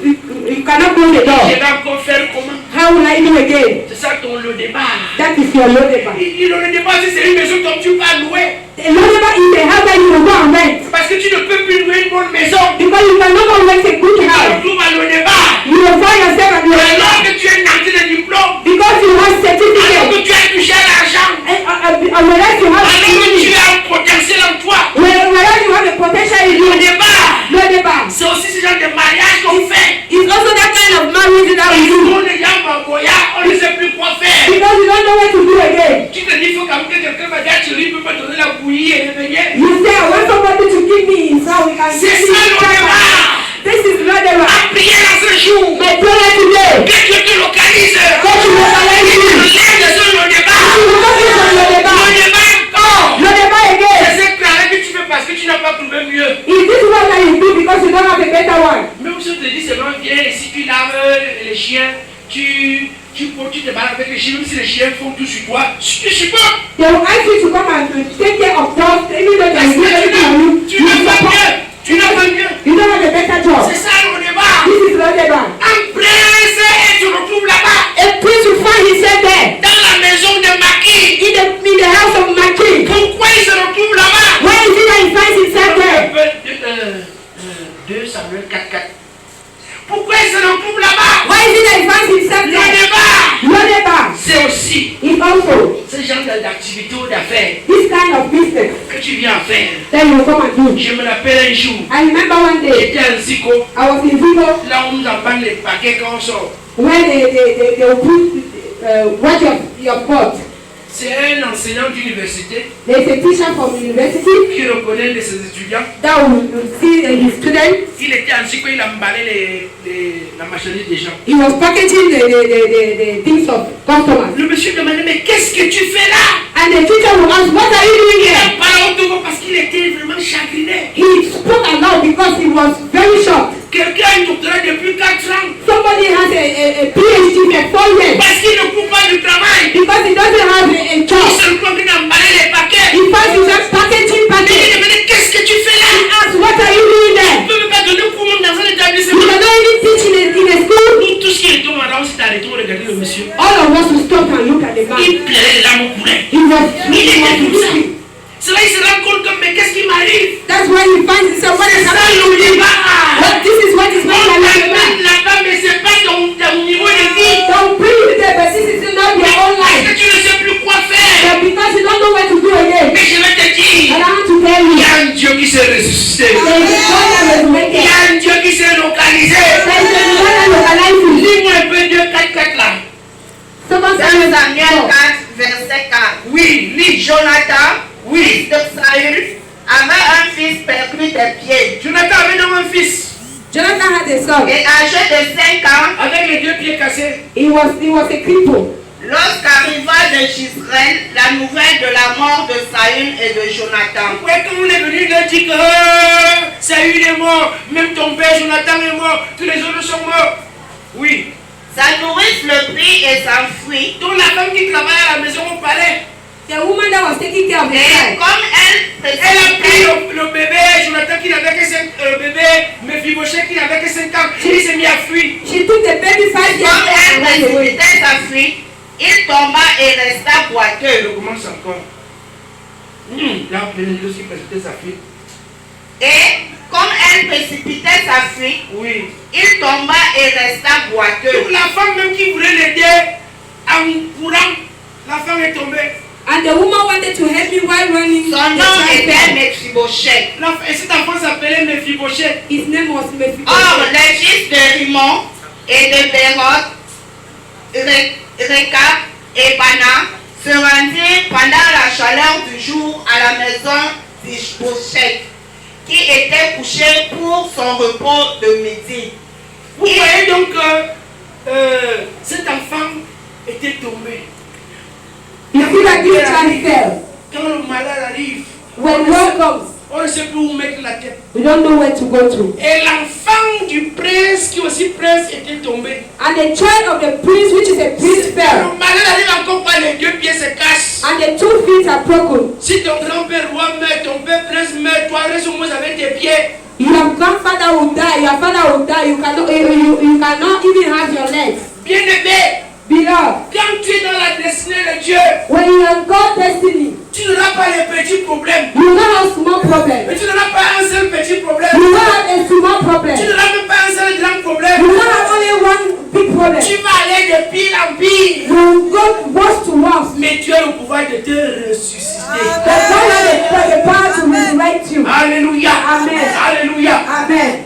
you cannot close the Je door. vais encore faire comment? How will I do again? C'est ça ton le débat. That is your low deba. Le débat, c'est une maison comme tu vas louer. The low deba is a house that you will go and rent. Parce que tu ne peux plus louer une bonne maison. Because you cannot go rent a good Tu te house. retrouves à le débat. You will find yourself at the Alors que tu es nanti de diplôme. because you have Alors certificate. que tu as touché à l'argent. Whereas you have Alors que money. tu as un potentiel en toi. Whereas you have a potential in Le you. débat, No deba. c'est aussi ce genre de mariage qu'on fait. It's also that kind of marriage that we do. On est gens baboya, on ne sait plus quoi faire. Because you don't know what to do again. Tu te dis, il faut quand même que quelqu'un va dire, tu lui peux pas donner la bouillie et réveiller. You say, I want somebody to give me so we can C'est give ça me le time. débat. This is not the À right. prier dans ce jour. My prayer today. Que Dieu te localise. God will localize you. Lève de ce le débat. You will not be from the Le deba. débat encore. No deba C'est again. cette carrière que tu fais parce que tu n'as pas trouvé mieux. Is this one that you do because you don't have a better one? Même si on te dit seulement viens ici, tu laves les chiens, tu te balades avec les chiens, même si les chiens font tout sur toi, tu supportes. They will ask you to come and take care of dogs, even though they Parce will do que everything for you. tu n'as pas mieux. Tu n'as pas mieux. You don't have a better job. C'est ça le débat. This is not deba. Un prince et tu retrouves là-bas, A prince will find himself there dans la maison de Maquis. in the house of my king. Pourquoi il se retrouve là-bas? Where is it that he finds himself there? 2 Samuel 4:4. Pourquoi il se retrouve là-bas? Where is it that he finds himself Le there? débat, No deba. c'est aussi It's also ce genre d'activité ou d'affaires this kind of business que tu viens faire. that you will come and do. Je me rappelle un jour, I remember one day j'étais à Zico, I was in Vigo là où nous emballe les paquets quand on sort. where they will put what your pot. C'est un enseignant d'université There's a teacher from university qui reconnaît de ses étudiants. that will see his students. Il était à Zico, il emballait la marchandise des gens. He was packaging the things of customers. Le monsieur demandait, mais qu'est-ce que tu fais là? And the teacher will ask, what are you doing Il here? a parlé autour parce qu'il était vraiment chagriné. He spoke aloud because he was very shocked. Quelqu'un a un doctorat depuis 4 ans Somebody has a PhD for 4 years parce qu'il ne coupe pas du travail. because he doesn't have a Il job. se retrouve d'emballer les paquets. He finds himself packaging Mais il package. demandait, qu'est-ce que tu fais He là? asks, what are you doing Tu there? ne peux même pas donner where he finds himself. What is C'est ça happening to le him? débat. This is what is On making a t'amène life. là-bas, mais c'est pas ton niveau de vie. Don't bring you there, but this is not your own Parce life. que tu ne sais plus quoi faire. But because you don't know what to do again. Mais je vais te dire, And I want to tell il y you, a un Dieu qui s'est ressuscité. there is a God that Il resurrected. y a un Dieu qui s'est localisé. There is a God that localizes. Lis-moi un peu 2, 4, 4 là. Someone Dans said, Samuel 4, verset 4. Oui, lis. Jonathan, Oui. fils de Saül, avait un fils perdu des pieds. Jonathan avait donc un fils Jonathan had a son. Et âgé de 5 ans, avec les 2 pieds cassés. He was a cripple. lorsqu'arriva de Gisraël la nouvelle de la mort de Saül et de Jonathan. Ouais, quand on est venu, il a dit que Saül est mort, même ton père Jonathan est mort, tous les autres sont morts. Oui. Sa nourrice le prit et s'enfuit. Donc la femme qui travaille à la maison au palais, The woman that was taking care of the Et child. comme elle elle a pris précipitait, le bébé, Jonathan qui n'avait que 5 bébé, Mephibosheth qui n'avait que 5 ans, il s'est mis à fuir. She took the baby 5 years comme old elle and went away. précipitait sa fuite, il tomba et resta Je boiteux. commence encore. Là, on peut aussi précipiter sa fille. Et comme elle précipitait sa fuite, Oui. il tomba et resta boiteux. Donc la femme même qui voulait l'aider en courant, la femme est tombée. And the woman wanted to help me while running. Son the nom child était fell. Mephibosheth. Et cet enfant s'appelait Mephibosheth. His name was Or, Mephibosheth. les fils de Rimon et de Béroth, Reka et Bana, se rendirent pendant la chaleur du jour à la maison d'Ishbosheth, qui était couché pour son repos de midi. Vous voyez donc que cet enfant était tombé. You see that this child fell. Quand le malheur arrive, When war comes, on ne sait plus où mettre la tête. we don't know where to go to. Et l'enfant du prince, qui aussi prince, était tombé. And the child of the prince, which is a priest, Quand fell. le malheur arrive encore pas, les 2 pieds se cassent. And the 2 feet are broken. Si ton grand-père roi meurt, ton père prince meurt, toi reste au moins avec tes pieds. Your grandfather will die, your father will die, you cannot even have your legs. Bien-aimé, Beloved, quand tu es dans la destinée de Dieu, when you have God's destiny, tu n'auras pas les petits problèmes. you don't have small problems. Mais tu n'auras pas un seul petit problème. You don't have a small Tu problem. n'auras même pas un seul grand You problème. don't have only one big problem. Tu vas aller de pire en pire. You go worse to worse. Mais tu as le pouvoir de te ressusciter. But God has the power to resurrect you. Alléluia. Amen. Alléluia. Amen.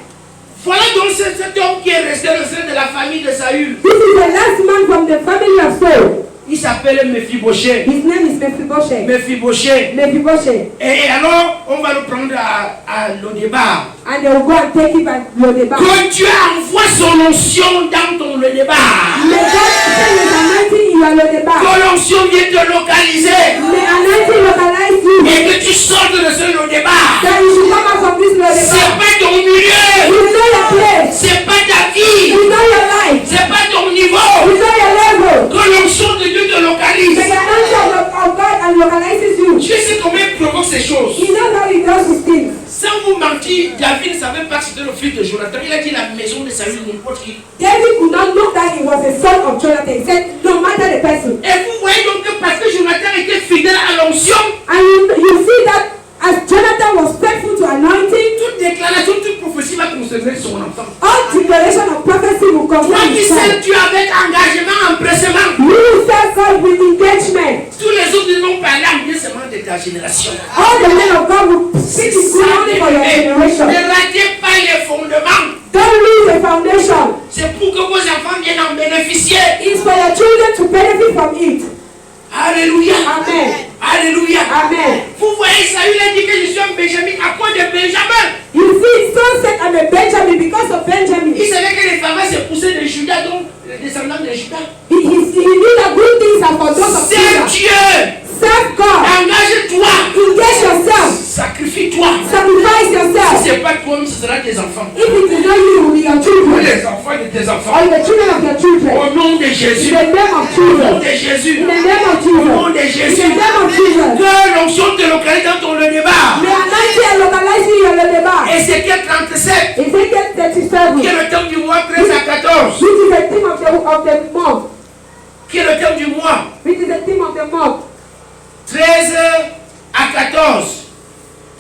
Voilà donc cet homme qui est resté le sein de la famille de Saül. This is the last man from the family of Saul. Il s'appelle Mephibosheth. His name is Mephibosheth. Mephibosheth. Mephibosheth. Et alors, on va le prendre à Lodébar. And they will go and take him and load the back. Que Dieu envoie son onction dans ton Lodébar. May God send his anointing in your load the back. Que l'onction vienne te localiser. May anointing localize you. Et que tu sortes de ce Lodébar. That you should come out from this load the C'est back. pas ton milieu. You know your place. C'est pas ta vie. You know your life. C'est pas ton niveau. You know your level. Que l'onction de Dieu te May localise. the anointing of God and localizes you. Dieu sait comment il provoque ces choses. He knows how he does his things. Sans vous mentir, David ne savait pas que c'était le fils de Jonathan. Il a dit la maison de Saül, n'importe qui. David could not know that he was a son of Jonathan. He said, no matter the person. Et vous voyez donc que parce que Jonathan était fidèle à l'onction, And you see that as Jonathan was faithful to anointing, toute déclaration, toute prophétie va concerner son enfant. all declaration of prophecy will come Toi from qui his sais son. Dieu avec engagement, empressement. You serve God with engagement. Tous les autres ils vont parler en bien seulement de ta génération. All the men of God will speak his good only for your generation. Ne ratez pas les fondements. Don't lose the foundation. C'est pour que vos enfants viennent en bénéficier. It's for your children to benefit from it. Alléluia. Amen. Alléluia. Amen. Vous voyez, Saül a dit que je suis un Benjamin à cause de Benjamin. You see, Saul said, I'm a Benjamin because of Benjamin. Il savait que les femmes se poussaient de Judas, donc les descendants de Judas. He knew that good things are for those of C'est Judah. Dieu. Serve God. Engage-toi. Engage yourself. Sacrifie-toi. Sacrifice Si yourself. ce n'est pas toi, ce sera tes enfants. If it is not you, it will be your Ou children. les enfants de tes enfants. Or the children of your children. Au nom de In Jésus. the name of Au nom children. de Jésus. In the name of Au children. nom de In Jésus. the name of children. Que l'onction te localise dans ton débat. May anointing and localizing your Lodeba. Ézéchiel 37, Ezekiel qui 37. est le thème du mois 13 à 14. Which is the theme of the month. Qui est le thème du mois Which is the theme of the month. 13 à 14.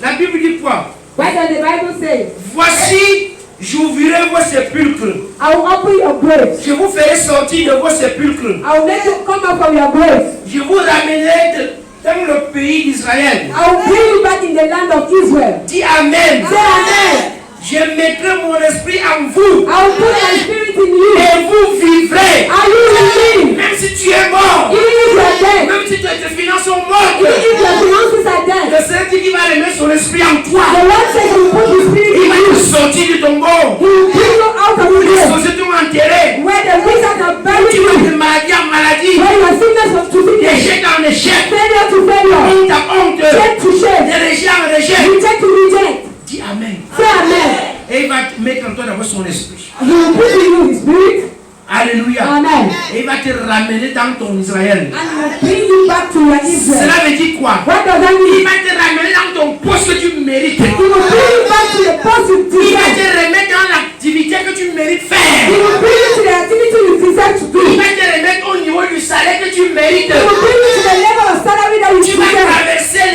La Bible dit quoi? Why does the Bible say, voici, j'ouvrirai vos sépulcres. I will open your graves. Je vous ferai sortir de vos sépulcres. I will make you come up from your graves. Je vous ramènerai dans le pays d'Israël. I will bring you back in the land of Israel. Dis Amen. Say amen. Je mettrai mon esprit en vous. I will put my spirit in you. Et vous vivrez. And you will live. Même si tu es mort. Even if you are dead. Même si tes finances sont mortes. Even if your finances are dead. Le Seigneur dit qu'il va remettre son esprit en toi. The Lord says he will put his spirit Il in va you. te sortir de ton mort. He will bring you out of the Les grave. sociétés t'ont enterré. Where the wizards have buried Tu vas you. de maladie en maladie. Where your sickness was to sickness. D'échec en échec. Failure to failure. Honte à honte. Shame to shame. De rejet en rejet. Reject to reject. Dis Amen. Say amen. Et il va te mettre en toi d'abord son esprit. He will put in you his spirit. Alléluia. Amen. Et il va te ramener dans ton Israël. And he will bring you back to your Israel. Cela veut dire quoi? What does that Il mean? va te ramener dans ton poste que tu mérites. He will bring you back to the post you Il va deserve. te remettre dans l'activité que tu mérites He faire. will bring you to the activity you deserve to do. Il va te remettre au niveau du salaire que tu mérites. He will bring you to the level of salary that you Tu vas deserve. traverser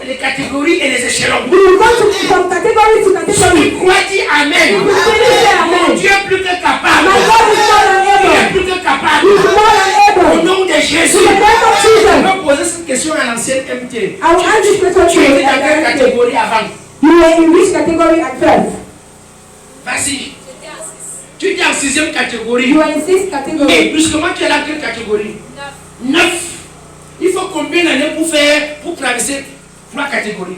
les catégories et les échelons. You will go to from category to Si category. tu crois, dis Amen. You will really say Mon amen. Dieu est plus que capable. My God is more than Il est able. plus que He capable. is more than Au able. nom de Jésus. In the name of Je Jesus. vais poser cette question à l'ancienne MT. I will ask this question Tu to you. étais dans quelle catégorie avant? You were in which category at first? Vas-y. Tu étais en 6e catégorie. You were in 6th category. Et brusquement, tu es dans quelle catégorie? 9. Il faut combien d'années pour traverser 3 catégories?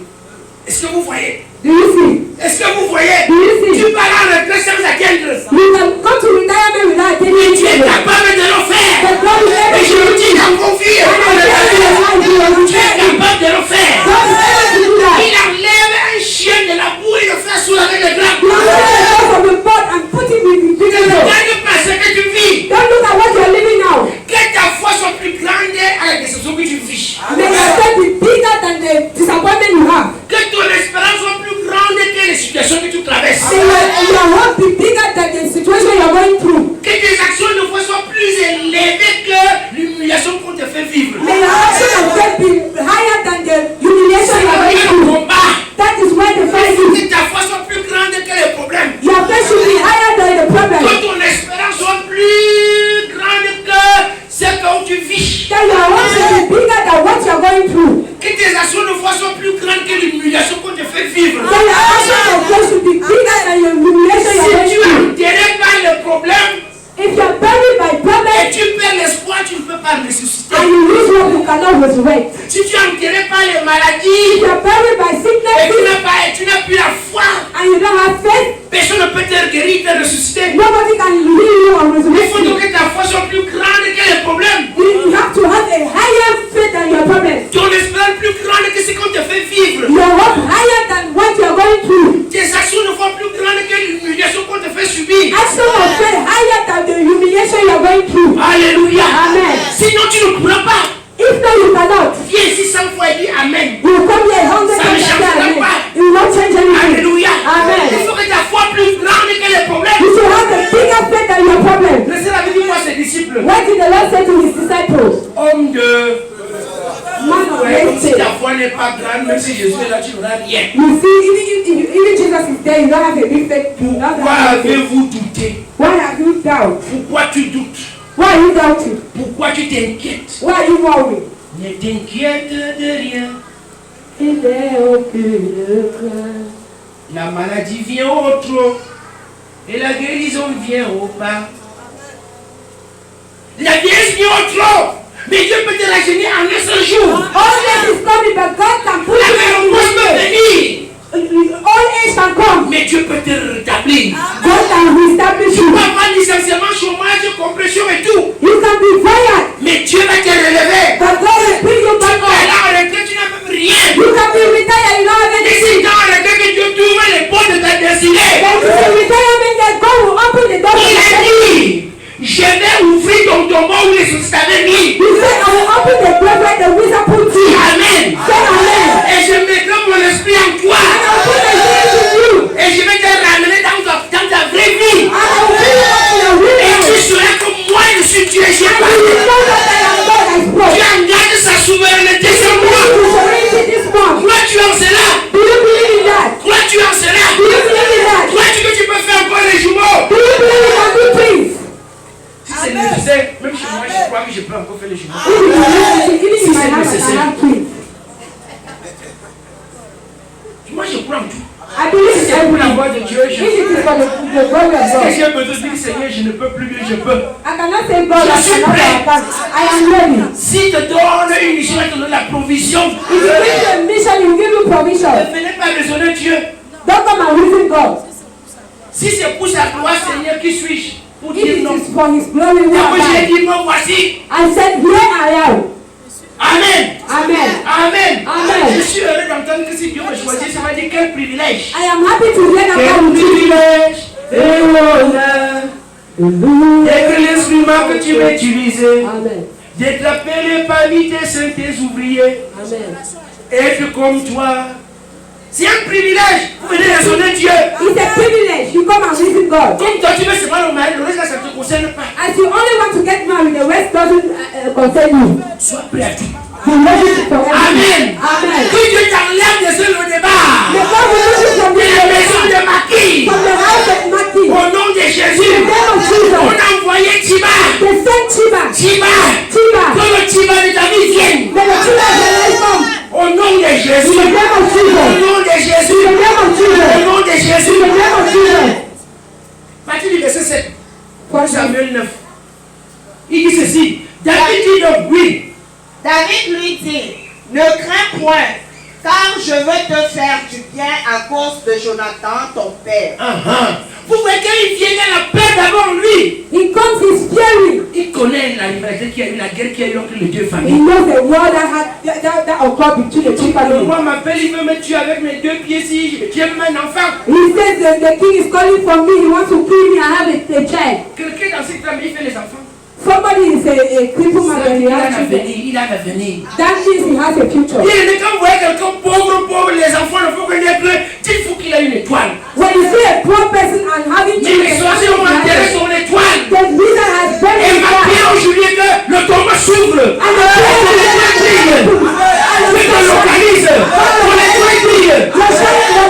Est-ce que vous voyez? Do you see? Est-ce que vous voyez? Do you see? Tu pars en retraite sans atteindre. You can come to retirement without Mais taking tu es it. capable de le faire. But God is able Et je to le do dis it. dans vos vies. And I tell you, Tu es capable de le faire. God is able to do that. Il enlève un chien de la boue et le fait sous avec le drap. You take the dog from the pot and put it with the Ne bigger dog. regarde pas ce que tu vis. Don't look at what you are living now. Que ta foi soit plus grande à la déception que tu vis. May your faith be bigger than the disappointment you have. Que ton espérance soit plus grande que les situations que tu traverses. May your hope be bigger than the situation you are going through. Que tes actions de foi soient plus élevées que l'humiliation qu'on te fait vivre. May your action of faith be higher than the humiliation C'est you are là going le through. combat. That is where the fight is. Que ta foi soit plus grande que les problèmes. Your faith should be higher than the problem. Que ton espérance soit plus grande que ce que tu vis. That your hope should be bigger than what you are going through. Que tes actions de foi soient plus grandes que l'humiliation qu'on te fait vivre. That your action of faith should be bigger than your humiliation you are Si going tu es through. enterré par le problème If you are buried by et problems tu perds l'espoir, tu ne peux pas ressusciter. and you lose hope, you cannot resurrect. Si tu es enterré par les If maladies you are buried by et sickness tu n'as plus la foi, and you don't have faith, personne ne peut te guérir, te ressusciter. nobody can heal you or Il resurrect faut you. donc que ta foi soit plus grande que les problèmes. You have to have a higher faith than your problems. Ton espérance plus grande que ce qu'on te fait vivre. Your hope higher than what you are going through. Tes actions de foi plus grandes que l'humiliation qu'on te fait subir. Action of faith higher than the humiliation you are going through. Alléluia. Amen. Sinon tu ne pourras pas. If not, you cannot. Viens ici 100 fois et dis Amen. You will come here 100 Ça ne times and changera say amen. pas. It will not change anything. Alléluia. Amen. Il faut que ta foi plus grande que les problèmes. You should have a bigger faith than your problem. Le Seigneur avait dit quoi à ses disciples? What did the Lord say to his disciples? Homme de... Man of Ouais, great si faith. ta foi n'est pas grande, même si Jésus est là, tu n'auras rien. You see, even Jesus is there, you don't have a big faith. You don't Pourquoi have a faith. avez-vous douté? Why have you doubt? Pourquoi tu doutes? Why are you doubting? Pourquoi tu t'inquiètes? Why are you worried? Ne t'inquiète de rien. Il est aucune crainte. La maladie vient au trot et la guérison vient au bas. La vieillesse vient au trot, mais Dieu peut te rajeunir en un seul jour. All this is coming, but God can put La you in ménopause peut one day. venir, All age can come. mais Dieu peut te rétablir. God can reestablish Tu you. peux avoir licenciement, chômage, compression et tout, You can be fired, mais Dieu va te relever. but God will bring you Tu back peux aller up. en retraite, tu n'as même rien. You can be retired, you don't have Et anything. c'est dans le retraite que Dieu t'ouvre les portes de ta destinée. But it's in retirement that God will open the door. Il a dit, je vais ouvrir ton tombeau où les sociétés avaient mis. He said, I will open the door where the wizard put you. Amen. Say amen. Et je mettrai mon esprit en toi. And I will put my spirit in you. Et je vais te ramener dans ta vraie vie. And I will bring you up to your real Et tu life. seras comme moi, je suis Dieu. J'ai And you parlé. will know that I am God, I spoke. Tu engages sa souveraineté sur moi. You surrender this month. Moi, tu en cela. Do you believe in that? tu es en cela? Do you believe in that? Crois-tu que tu peux faire encore les jumeaux? Do you believe you can do twins? Si c'est nécessaire, même chez moi, je crois que je peux encore faire les jumeaux. Even Si in my c'est house, I nécessaire. can have twins. Moi, je crois en tout. I believe Si in c'est pour la everything. voix de Dieu, If je it is for the glory of Si God. j'ai besoin de dire, Seigneur, je ne peux plus, mais je peux. I cannot say God, I Je suis cannot prêt. overcome. I am ready. Si te donne une mission, il te donne la provision. If you give you a mission, he will give you Ne provision. venez pas raisonner Dieu. Don't come and reason God. Si c'est pour sa gloire, Seigneur, qui suis-je pour If dire it non? is for his glory, who Quand am j'ai I? dit non, voici. I said, here I am. Amen. Amen. Amen. Amen. Je suis heureux d'entendre que si Dieu me choisit, ça m'a dit quel privilège. I am happy to hear Quel about you. privilège et honneur. Et que l'instrument que tu vas utiliser, Amen. d'être appelé parmi tes saints, tes ouvriers, Amen. être comme toi. C'est un privilège. Vous venez raisonner Dieu. It's a privilege. You come and visit God. Comme toi, tu veux seulement le mari, le reste, ça ne te concerne pas. As you only want to get married, the rest doesn't concern you. Sois prêt à tout. Be ready for everything. Amen. Amen. Que Dieu t'enlève de ce le débat. The God will remove you from De la maison the de Maquis. from the house of Maki. Au nom de Jésus. In the name of On Jesus. a envoyé Tiba. The same Chiba. Tiba. Chiba. Que le Tiba de ta vie vienne. May the Chiba of your life come. Au nom de In Jésus. the name of Au Jesus. nom de In Jésus. the name of Au Jesus. nom de In Jésus. the name of Jesus. Partie du verset 7. For Samuel 9. Il dit ceci. David dit donc oui. David lui dit, ne crains point, car je veux te faire du bien à cause de Jonathan, ton père. Vous voyez qu'il vient à la paix d'abord lui. He comes, he's fearing. Il connaît la rivalité qu'il y a eu, la guerre qu'il y a eu entre les deux He familles. knows the war that occurred between the two Le families. roi m'appelle, il veut me tuer avec mes deux pieds si je tiens un enfant. He says the king is calling for me. He wants to kill me. I have a child. Quelqu'un dans cette famille, il fait les enfants. Somebody is a crippled man and he Il a has children. l'avenir, il a l'avenir. That means he has a future. Bien aimé, quand vous voyez quelqu'un pauvre, les enfants ne font que naître, il faut qu'il ait une étoile. When you see a poor person and having Mais les sorciers ont enterré son étoile. the leader has buried Et his ma life. prière aujourd'hui est que le tombeau s'ouvre. And the L'étoile brille. Que te localise. Ton étoile brille.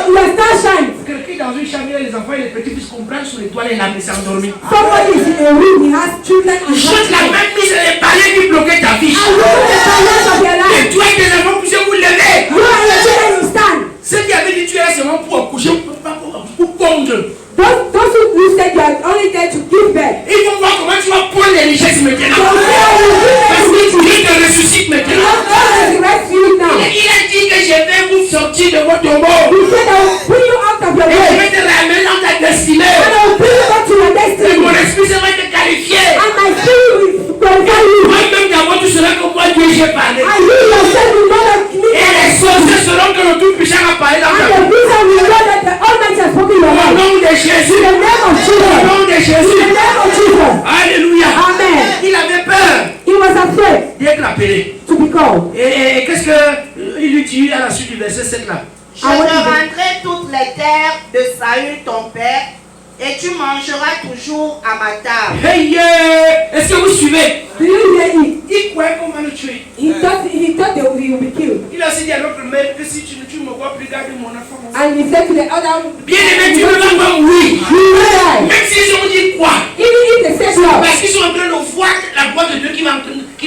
your star shines. Quelqu'un dans une chambre, les enfants et les petits puissent comprendre son étoile et l'âme s'est endormi. Somebody is in a room. He has children and Chante la même mise les balais qui bloquaient ta vie. And look at the silence of their Et life. toi et tes enfants puissent vous lever. You and your children will stand. Ceux qui avaient dit tu es là seulement pour accoucher, pas pour pondre. Those who said you are only there to give birth. Ils vont voir comment tu vas prendre les richesses maintenant. They'll say, I will give Parce birth. que Dieu te ressuscite maintenant. God resurrects you now. Il a dit que je vais vous sortir de votre tombeau. He said, I will pull you out of your Et je grave. vais te ramener dans ta destinée. And I will bring you back to your Et destiny. mon esprit ça va te qualifier. And my spirit will glorify you. Moi-même d'abord tu seras comme moi Dieu j'ai parlé. And you yourself will know that me. Et les sorciers seront que le Tout-Puissant a parlé dans And ta the vie. reason we know that the Almighty has spoken your Au life. nom de In Jésus. the name of Au Jesus. nom de In Jésus. the name of Jesus. Alléluia. Amen. Il avait peur He was afraid d'être appelé. to be called. Et qu'est-ce qu'il lui dit à la suite du verset 7 là? Je te rendrai toutes les terres de Saül, ton père, et tu mangeras toujours à ma table. Hey, est-ce que vous suivez? Do you hear it? Il croyait qu'on va le tuer. He thought he will be killed. Il a aussi dit à l'autre mère que si tu me vois plus garder mon enfant. And he said to the other, Bien aimé, tu ne vas pas mourir. you will die. Même s'ils ont dit quoi? Even if they said no, Parce qu'ils sont en train de voir la voix de Dieu qui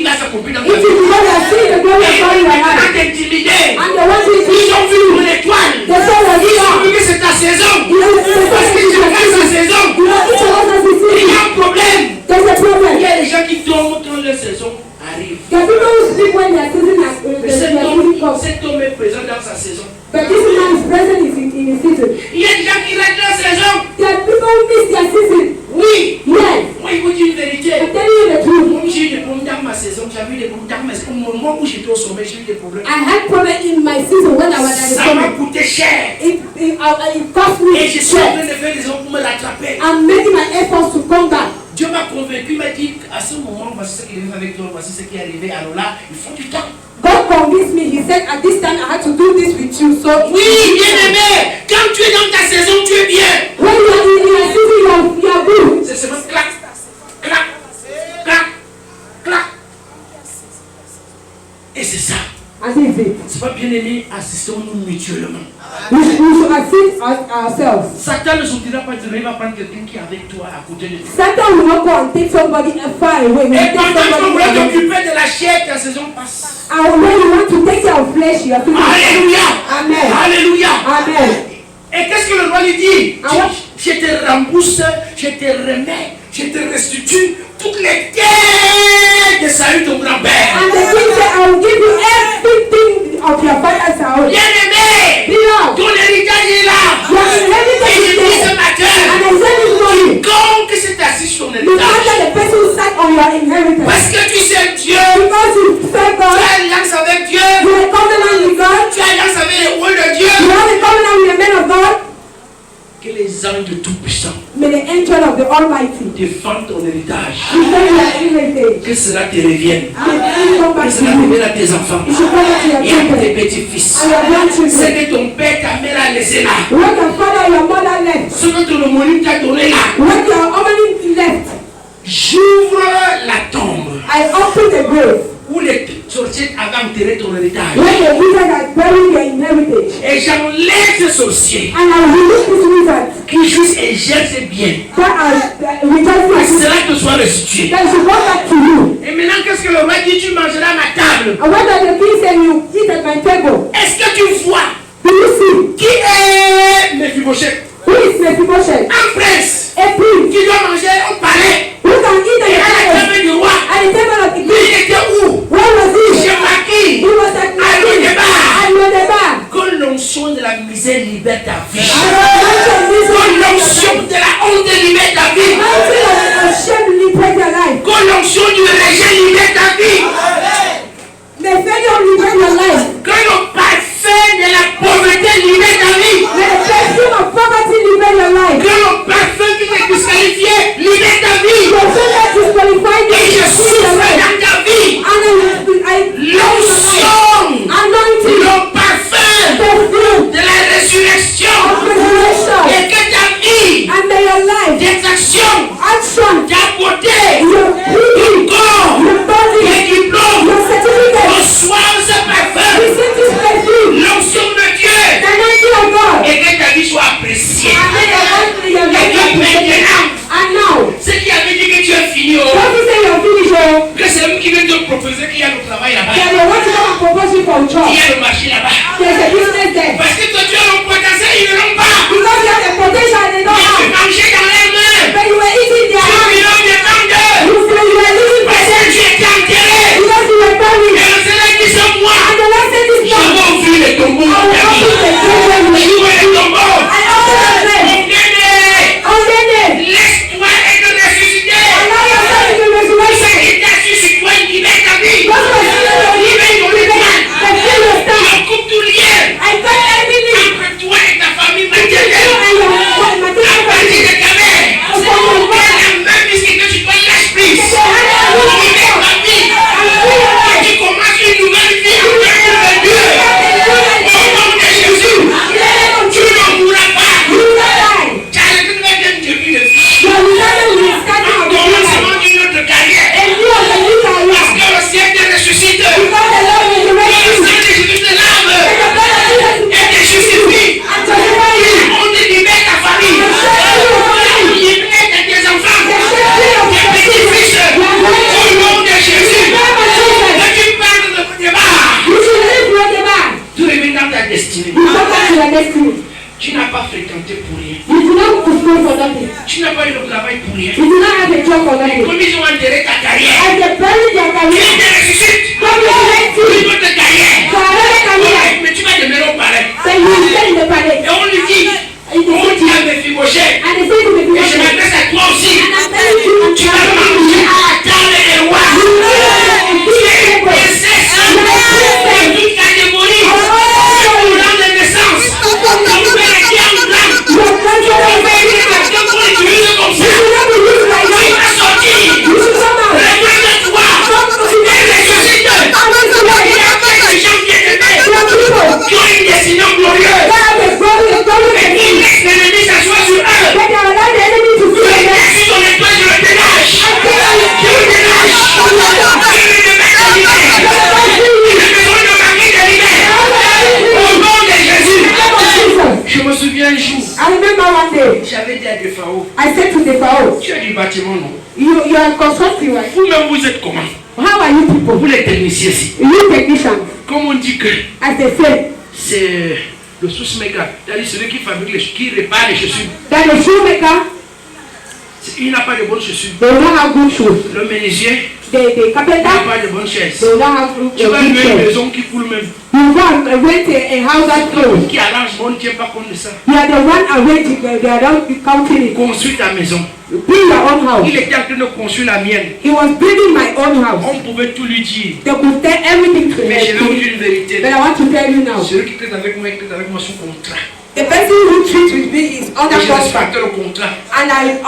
va s'accomplir dans ta it vie. is because they are seeing the glory of God in your Ils life. sont intimidés. And they want to Ils ont vu mon étoile. they say that Ils ont you vu que c'est ta saison. are. Parce que tu fais sa saison. You know, each of us has a Il y season. a un problème. There's a Il problem. y a des gens qui tombent quand leur saison arrive. There are people who sleep when their season has Mais their season comes. cet homme est présent dans sa saison. But this man is present in his season. Il y a des gens qui ratent leur saison. There are people who miss their season. Oui. Yes. Moi, il vous dit une vérité. I'm telling you the truth. Moi, j'ai eu des problèmes dans ma saison. J'avais eu des problèmes dans ma saison. Au moment où j'étais au sommet, j'ai eu des problèmes. I had problem in my season when I was at the Ça m'a summit. coûté cher. It cost me Et je suis en train sweat. de faire des hommes pour me l'attraper. I'm making my efforts to come back. Dieu m'a convaincu, il m'a dit à ce moment, voici ce qui est arrivé avec toi, voici ce qui est arrivé. Alors là, il faut du temps. God convinced me. He said at this time I had to do this with you. So Oui, bien aimé, quand tu es dans ta saison, tu es bien. when you are in your season, you are good. C'est seulement clac, clac, clac, clac. Et c'est ça. And this is it. C'est pas bien aimé, assistons-nous mutuellement. We should assist ourselves. Satan ne sortira pas de là, il va prendre quelqu'un qui est avec toi à côté de toi. Satan will not go and take somebody far away. He will Et take pendant que vous somebody voulez away. t'occuper de la chair, ta saison passe. And when you want to take care of flesh, you have to. Alléluia. Amen. Alléluia. Amen. Et qu'est-ce que le roi lui dit? Ah ouais. Je te rembourse, je te remets, je te restitue toutes les terres de Saül, ton grand-père. And the king said, I will give you everything of your father's house. Bien-aimé, Beloved, ton héritage est là. your inheritance Et je is dis ce there. matin, And I said this morning, quiconque s'est assis sur ton no héritage, matter the person who sat on your inheritance, parce que tu sais Dieu, because you serve tu God, as alliance avec Dieu, you have a covenant with God, tu as alliance avec les rôles de Dieu, you have a covenant with the men of God, que les anges tout-puissants may the angel of the Almighty défendent ton héritage, defend your inheritance. que cela te revienne, May it come que back to cela you. revienne à tes enfants It should come back to your et à tes children petits-fils. and your Ce grandchildren. que ton père, ta mère a laissé là, What your father and your mother left, ce que ton homonyme t'a donné là, what your homonyms left, j'ouvre la tombe I open the grave où les sorciers avaient enterré ton héritage. where the wizard had buried your inheritance. Et j'enlève ce sorcier And I will release this wizard qui juste exerce bien. that Que rejoicing cela te soit restitué. that should come back to you. Et maintenant, qu'est-ce que le roi dit? Tu mangeras à ma table. And what does the king say? You eat at my table. Est-ce que tu vois Do you qui est Mephibosheth? see? Who is Mephibosheth? Un prince A prince qui doit manger au palais. who can eat Et at à la the table. table du roi. At the table of the Mais king. il était où? Where was he? Chez Maki. He was at Lodebar. Lodebar. Que l'onction de la misère libère ta vie. And Que l'onction de la honte libère ta vie. shame liberate your life. Que l'onction du rejet libère ta vie. May failure liberate your life. Que le parfum de la pauvreté libère ta vie. May the perfume of poverty liberate your life. Que le parfum qui t'est disqualifié libère ta vie. Your sin that disqualified you Et je from souffre your life. dans ta vie. And I L'onction, anointing, le parfum perfume de la résurrection. of resurrection. Et que ta vie, And may your life, tes actions, action, ta beauté, your ton corps, your body, tes diplômes your certificate, reçoivent ce parfum. receive this perfume, L'onction de Dieu. the anointing of God. Et que ta vie soit appréciée. And may your Et que life be maintenant, And now, ceux qui avaient dit que tu es fini, don't you say you're finished, oh? que c'est lui qui vient te proposer qu'il y a le travail là-bas. That they want to come and propose you for a job. Il y a le marché là-bas. There's a business there. Parce que toi tu as le potentiel, ils ne l'ont pas. Because you have the potential they don't Mais tu have. mangeais dans les mains. But you were eating their Tu hands. viens de vendre. You were living Parce que tu étais enterré. because you were Et buried. le Seigneur dit c'est moi. And the Lord said this Je time, vais ouvrir les tombeaux I dans will ta open vie. the grave. Je ouvre les tombeaux. I open the grave. Mon bien-aimé, Open it. laisse-toi être ressuscité. Allow yourself to be Ce resurrected. qui t'a su sur toi, libère ta vie. Because you are still Libère ton étoile. the still your star. Je coupe tout lien I got everything. entre toi et ta famille You maternelle. and your À material partir body. de ta mère. La même musique que tu dois l'esprit. Libère ta vie. Que tu commences une nouvelle vie en 2022. Au nom de Jésus. Tu ne mourras pas. Tu as le début de vie. Un commencement d'une autre carrière. Parce que le ciel te ressuscite. Le ciel te ressuscite de l'âme. Et te justifie. On te libère ta famille. Libère tes enfants. Tes petits-fils. Au nom de Jésus. Que tu parles de débat. Tu reviens dans ta destinée. Tu n'as pas fréquenté pour rien. Tu n'as pas eu le travail pour rien. Comme ils ont enterré ta carrière. Tu te ressuscites. Une autre carrière. Mais tu vas demeurer au palais. Et on lui dit, on dit à Mephibosheth, et je m'adresse à toi aussi, tu vas manger à la table des rois. Tu es une princesse de toute catégorie. Sur le rang de naissance. Ton père était en blanc. Ton père était en blanc pour l'utiliser comme ça. Tu vas sortir. Regarde-toi. Et ressuscite. Il y a des gens qui étaient qui ont une destinée glorieuse. jour, I remember one day, j'avais dit à des Pharaons, I said to the Pharaoh, tu as du bâtiment, non? you are constructing, right? Vous-même, vous êtes comment? How are you people? Vous les techniciens ici. You technicians. Comme on dit que As they say, c'est le sous-méga, c'est-à-dire celui qui fabrique qui répare les chaussures. that the shoemaker, Il n'a pas de bonnes chaussures. they will not have good shoes. Le menuisier, The il n'a carpenter, pas de bonnes chaises. they will not have Tu vas good louer une chairs. maison qui coule même. You go and rent a house that close. Qui arrange, on ne tient pas compte de ça. You are the one arranging, they are not counting it. Construis ta maison. Build your own house. Il était en train de construire la mienne. He was building my own house. On pouvait tout lui dire. They could tell everything to Mais je vais vous me. dire une vérité. But I want to tell you now, Celui qui traite avec moi, il traite avec moi sous contrat. the person who treats with me is under Et je contract. respecte le contrat. And I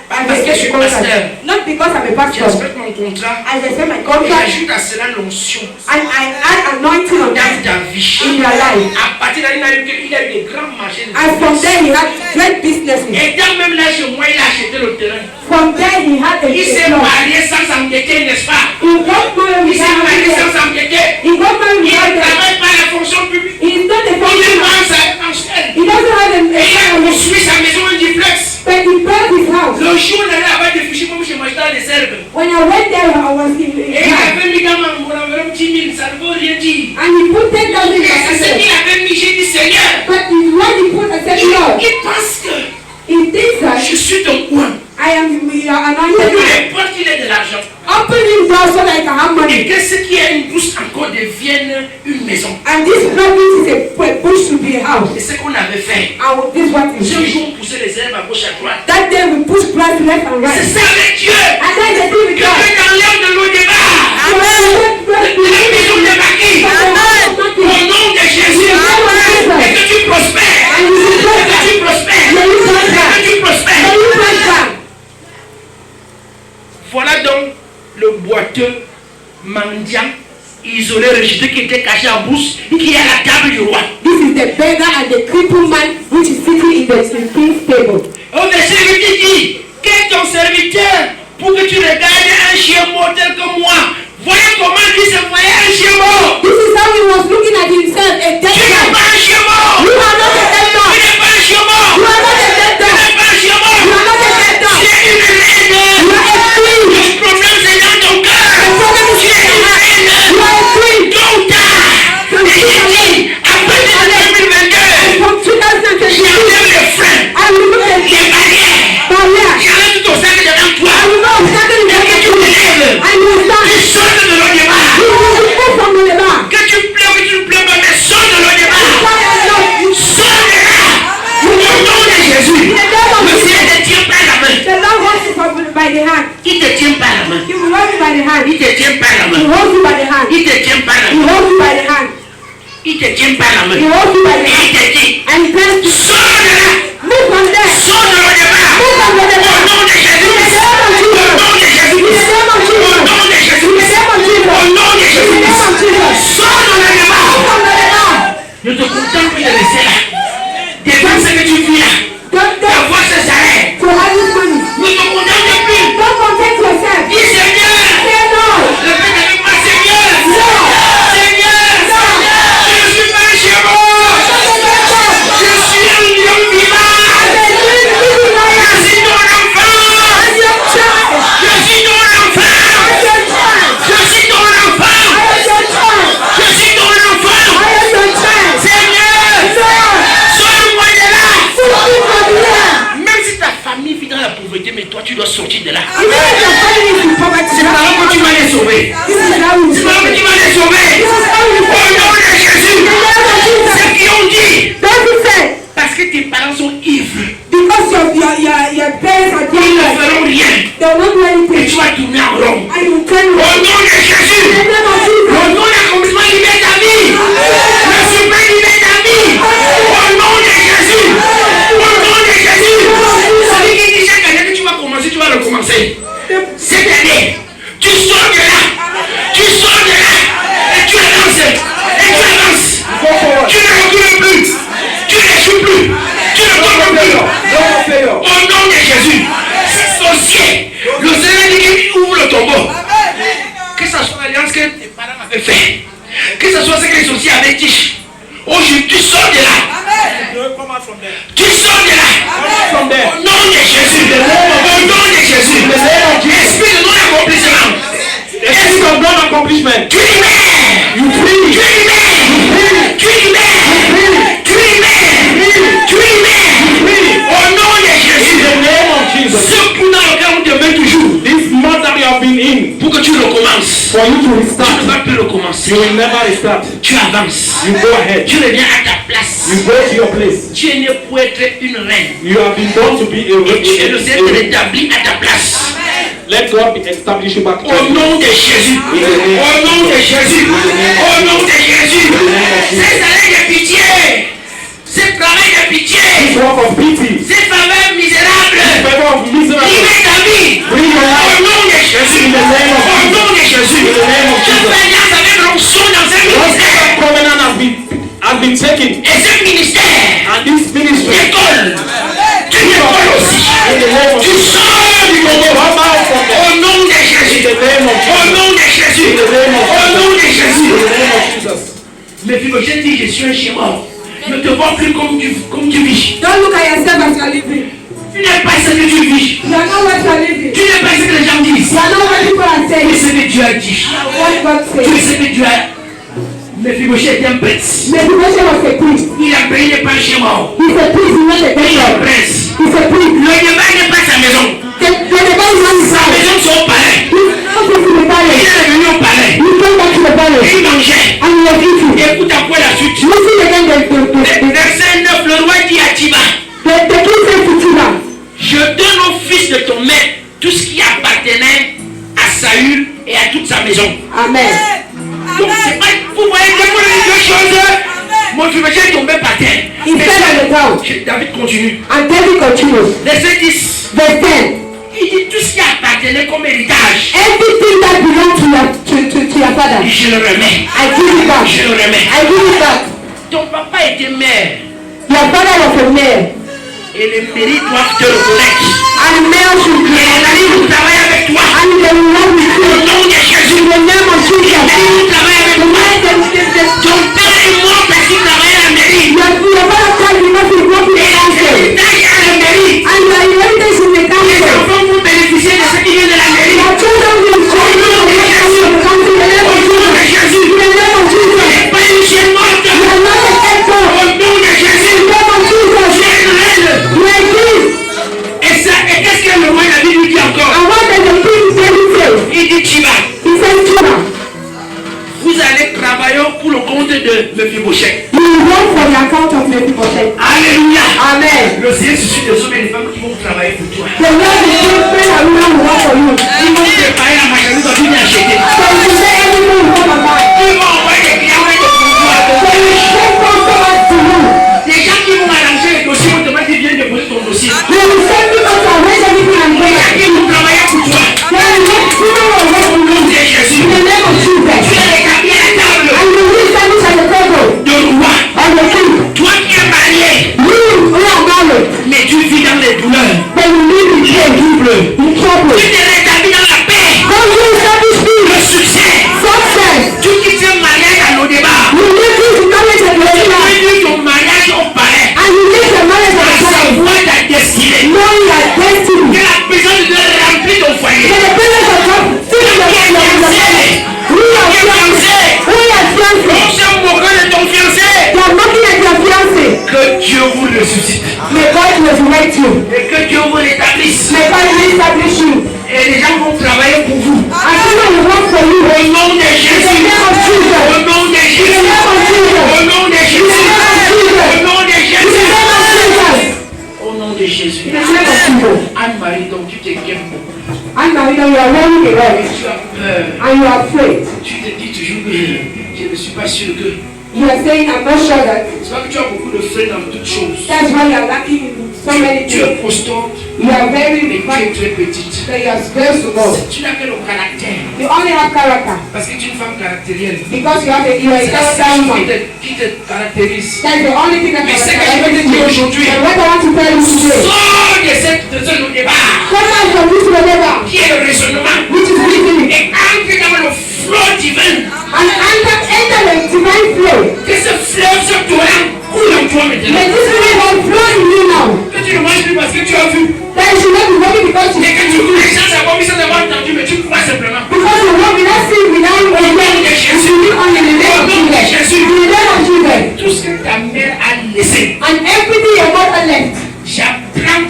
Parce que je suis respect the contract. pasteur. Not because I'm a Je pastor. respecte mon contrat. I respect my Et contract. j'ajoute à cela l'onction And I add anointing on dans that ta vie. in your life. À partir de là, il a eu des grands marchés. And from there he had great businesses. Et dans même là, chez moi, il a acheté le terrain. From there he had a Il s'est plot. marié sans s'endetter, n'est-ce pas? He got married Il s'est marié without sans s'endetter. He got married Il ne without travaille pas à la fonction publique. He's not a Il est function. dans sa pension. He doesn't have Et il a a construit sa maison en duplex. but he built his house. Le jour où on allait avoir des fichiers comme chez moi, j'étais dans les herbes. When I went there, I was in Et il avait mis dans mon enveloppe 10 000, ça ne veut rien dire. and he put 10,000 Et c'est ce in qu'il avait mis, j'ai dit Seigneur. But when he put a said, no, Il pense que he thinks that je suis ton coin. I am your Pour anointed lui, man. importe qu'il ait de l'argent. Open his door so that I can have Et money. que ce qui est une bouche encore devienne une maison. And this building is a bush to be a house. C'est ce qu'on avait fait. And this what is Ce jour, on poussait les herbes à gauche à droite. that day we push grass left and C'est right. ça avec Dieu. And then the thing with Que God. Dieu t'enlève de l'eau des barres. De la maison de Marie. Au nom de Jésus. Et que tu prospères. Et que tu prospères. Et que tu prospères. Voilà donc le boiteux mendiant, isolé, rejeté, qui était caché en bourse, qui est à la table du roi. This is the beggar and the crippled man which is sitting in the king's table. Au verset 8, il dit, qu'est ton serviteur pour que tu regardes un chien mort tel que moi? Voyez comment lui se voyait un chien mort. This is how he was looking at himself, a dead Tu n'es man. pas un chien mort. You are not a dead Tu dog. n'es pas un chien mort. You are not a dead Tu dog. n'es pas un chien mort. You are not a dead dog. Tu es une reine. You are a queen. Le problème c'est dans ton cœur. The problem is Tu es in your une heart. reine. You are a queen. Tôt ou tard. Et j'ai dit, après 2022, From 2022, j'enlève les freins, I will look at les barrières. barrière. J'enlève tout obstacle devant toi. I will not obstacle in Et que tu front of te you. lèves. I will Tu stand. sautes de l'eau des barres. You will move from the bar. Que tu pleures, que tu ne pleures pas, mais saute de l'eau des barres. Try and not. Sors de là. Au nom de Jésus. Le Seigneur ne te tient pas la main. The Lord holds you by the hand. Il ne te tient pas la main. He will hold you by the hand. Il ne te tient pas la He main. holds you by the hand. Il ne te tient pas la He main. holds you by the hand. Il ne te tient pas la He main. holds you by the Et il hand. te dit, And he tells you, sors de là. move from there. Sors de l'eau des barres. Move from the Au bar. nom de Jésus. Au nom de Jésus. In the name of Au Jesus. nom de Jésus. In the name of Jesus. Au nom de In the Jésus. name of Jesus. Sors de l'eau des Move barres. from the bar. Ne te contente plus de rester là. Dépense ce que tu vis là. Ta voix se s'arrête. To have this money. Ne te contente plus. Don't content yourself. Dis Seigneur. Say no. Répète avec moi Seigneur. No. Seigneur. Je ne suis pas un chien mort. Je suis un lion vivant. Je suis ton enfant. Je suis ton enfant. Je suis ton enfant. Je suis ton enfant. Seigneur. Sors-moi de là. Même si ta famille vit dans la pauvreté, mais toi tu dois sortir de là. C'est par là que tu vas les sauver. C'est par là que tu vas les sauver. Au nom de Jésus. Ceux qui ont dit, parce que tes parents sont ivres, Because your parents are ils ne doing feront rien. they will not do Et anything. tu vas tourner en rond. And you turn Au around. nom de Jésus. In the name of Jesus. Au nom de l'accomplissement libère ta vie. Le suprême libère ta vie. Au nom de Jésus. Au nom de Jésus. Celui qui dit chaque année que tu vas commencer, tu vas recommencer. Cette année, tu sors de là. Tu sors de là. Et tu avances. Et tu avances. Tu ne recules plus. Tu n'échoues plus. Tu ne tombes plus. Au nom de Jésus. C'est sorcier. Le Seigneur dit qu'il ouvre le tombeau. Que ce soit l'alliance que tes parents avaient fait, que ce soit ce que les sorciers avaient dit, aujourd'hui tu sors de là. Tu sors accomplishment. Tu libères. You free. Tu libères. Tu libères. Tu libères. Tu libères. Au nom de In Jésus. the name of Jesus. Ce coup dans lequel on te met toujours. This month that you have been in, Pour que tu recommences. for you to Tu ne restart, vas plus recommencer. you will never restart. Tu avances. You go ahead. Tu reviens à ta place. You go to your place. Tu es né pour être une reine. You have been born to be Et tu es a rétabli à ta place. Let God establish you back. Au nom de Jésus. Au nom de Jésus. Au nom de Jésus. Ces années de pitié. Ces travail de pitié. This work of pity, Ces faveurs misérables. favor of miserable. Libère ta vie. Bring your Au life. nom de Jésus. In the name of Au nom de Jésus. In the name of Je Jesus. fais alliance avec l'onction dans un Once ministère. that covenant has been taken, Et ce ministère. and this ministry, École. Tu écoles aussi. in the name of Tu sors du come combat. out from Au there. nom de Jésus. In the name of Au Jesus. nom de Jésus. In the name of Au nom de Jesus. Jésus. In the name of Jesus. Mais Philogène dit, je suis un chien mort. Ne te vois plus comme tu vis. Don't look at yourself as you are living. Tu n'es pas ce que tu vis. You are not what you are living. Tu n'es pas ce que les gens disent. You are not what people are Tu es saying. ce que Dieu a dit. What God Tu es says. ce que Dieu a. Mais Philogène est un prince. Mephibosheth was a priest. Il a payé, n'est pas un chien mort. He's a priest, he's not a Il est un bishop. prince. He's a priest. Le débat n'est pas sa maison. The Bible is not his Sa house. maison, c'est au palais. He's not going to the Il palace. est revenu au palais. He came back to the palace. Et il mangeait. And he was eating. Écoute à quoi la suite. Listen again Verset 9, le roi dit à Tiba, the king said to Tiba, je donne au fils de ton maître tout ce qui appartenait à Saül et à toute sa maison. Amen. Donc c'est pas, vous voyez que pour les deux choses, mon fils est tombé par terre. He fell on the ground. David continue. And David continued. Verset 10. Verse 10. Il dit tout ce qui appartenait comme héritage. Everything that belonged to your father, Je le remets. I give it back. Je le remets. I give it back. Ton papa était maire. Your father was a mayor. Et les mairies doivent te reconnaître. And mayor should Et les mairies vont travailler avec toi. and they will not with Au you. nom de Jésus. In the name of Les Jesus. mairies vont travailler avec toi. The Ton père est mort parce qu'il travaillait à la mairie. your father tried because he worked in Et the council. l'héritage est à la mairie. And your inheritance in the Les council. enfants vont bénéficier de ce qui vient de la mairie. Your children will join you in the council of the council in the name Au of nom de Jesus. Jésus. In the name of Jesus. Tu n'es pas une chienne morte. You are not a echo. Au nom de In Jésus. the name of Tu Jesus. es une reine. You are a king. Et qu'est-ce que le roi David lui dit encore? And what does the king David say? Il dit Tiba, He said, Tiba, vous allez travailler pour le compte de Mephibosheth. you will work for the account of Mephibosheth. Alléluia. Amen. Le Seigneur suscite des hommes et des femmes qui vont travailler pour toi. The Lord is going to pray and woman will work for you. Ils vont préparer la marchandise à venir acheter. So you say everything will come about. Ils vont envoyer des clients avec des pouvoirs. So you send customers to you. Les gens qui vont arranger les dossiers vont te mettre qu'ils viennent déposer ton dossier. They will send people to arrange everything and Les bring gens it. qui vont travailler pour toi. Then you make people will work for Au nom you. de Jésus. In the name of Tu Jesus. es rétabli à la table And you will establish at the table de roi. of the king. Toi qui es marié, You who are married, mais tu vis dans les douleurs. then you live in pain, in trouble. Tu t'es rétabli dans la paix. Then you establish Le peace, succès. success. Tu quittes ce mariage à nos débats. You live this marriage at the Tu table. réduis ton mariage au palais. And you live the marriage at À the table. savoir ta destinée. Knowing your destiny. Que la personne de remplir ton foyer. That the presence of God fills your family. Who are fiancé? Who are fiancé? On se moquera de ton fiancé. You are looking at your fiancé. Que Dieu vous le suscite. May God resurrect you. Et que Dieu vous l'établisse. May God reestablish you. Et les gens vont travailler pour vous. And people will work for you. Au nom de In the Jésus. name of Jesus. Au nom de In the Jésus. name of Jesus. Au nom de Jésus. Au nom de In the Jésus. name of Jesus. Au nom de Jésus. In the name of Jesus. Anne-Marie, donc tu t'inquiètes beaucoup. And now you are worried a lot. Tu as peur. And you are afraid. Tu te dis toujours que je ne suis pas sûr que. You are saying, I'm not sure that. C'est pas que tu as beaucoup de freins dans toutes choses. That's why you are lacking in so many Tu things. es constante, You are very mais tu es très petite. that you are very small. Tu n'as que le caractère. You only have character. Parce que tu es une femme caractérielle. Because you are a C'est la character seule chose woman. qui te caractérise. That's the only thing that Mais can c'est que je veux te dire aujourd'hui. And what I want to tell you today. Sors de ce débat Come out from this whatever, qui est le raisonnement which is reasoning, et entre dans le flot divin. and enter the divine flow. Que ce fleuve, ce torrent coule en toi May maintenant. this river flow in you now. Que tu ne manges plus parce que tu as vu. That you should not be working because Et que tu les gens savent pas, sans avoir entendu, mais tu crois simplement. you walk without seeing, without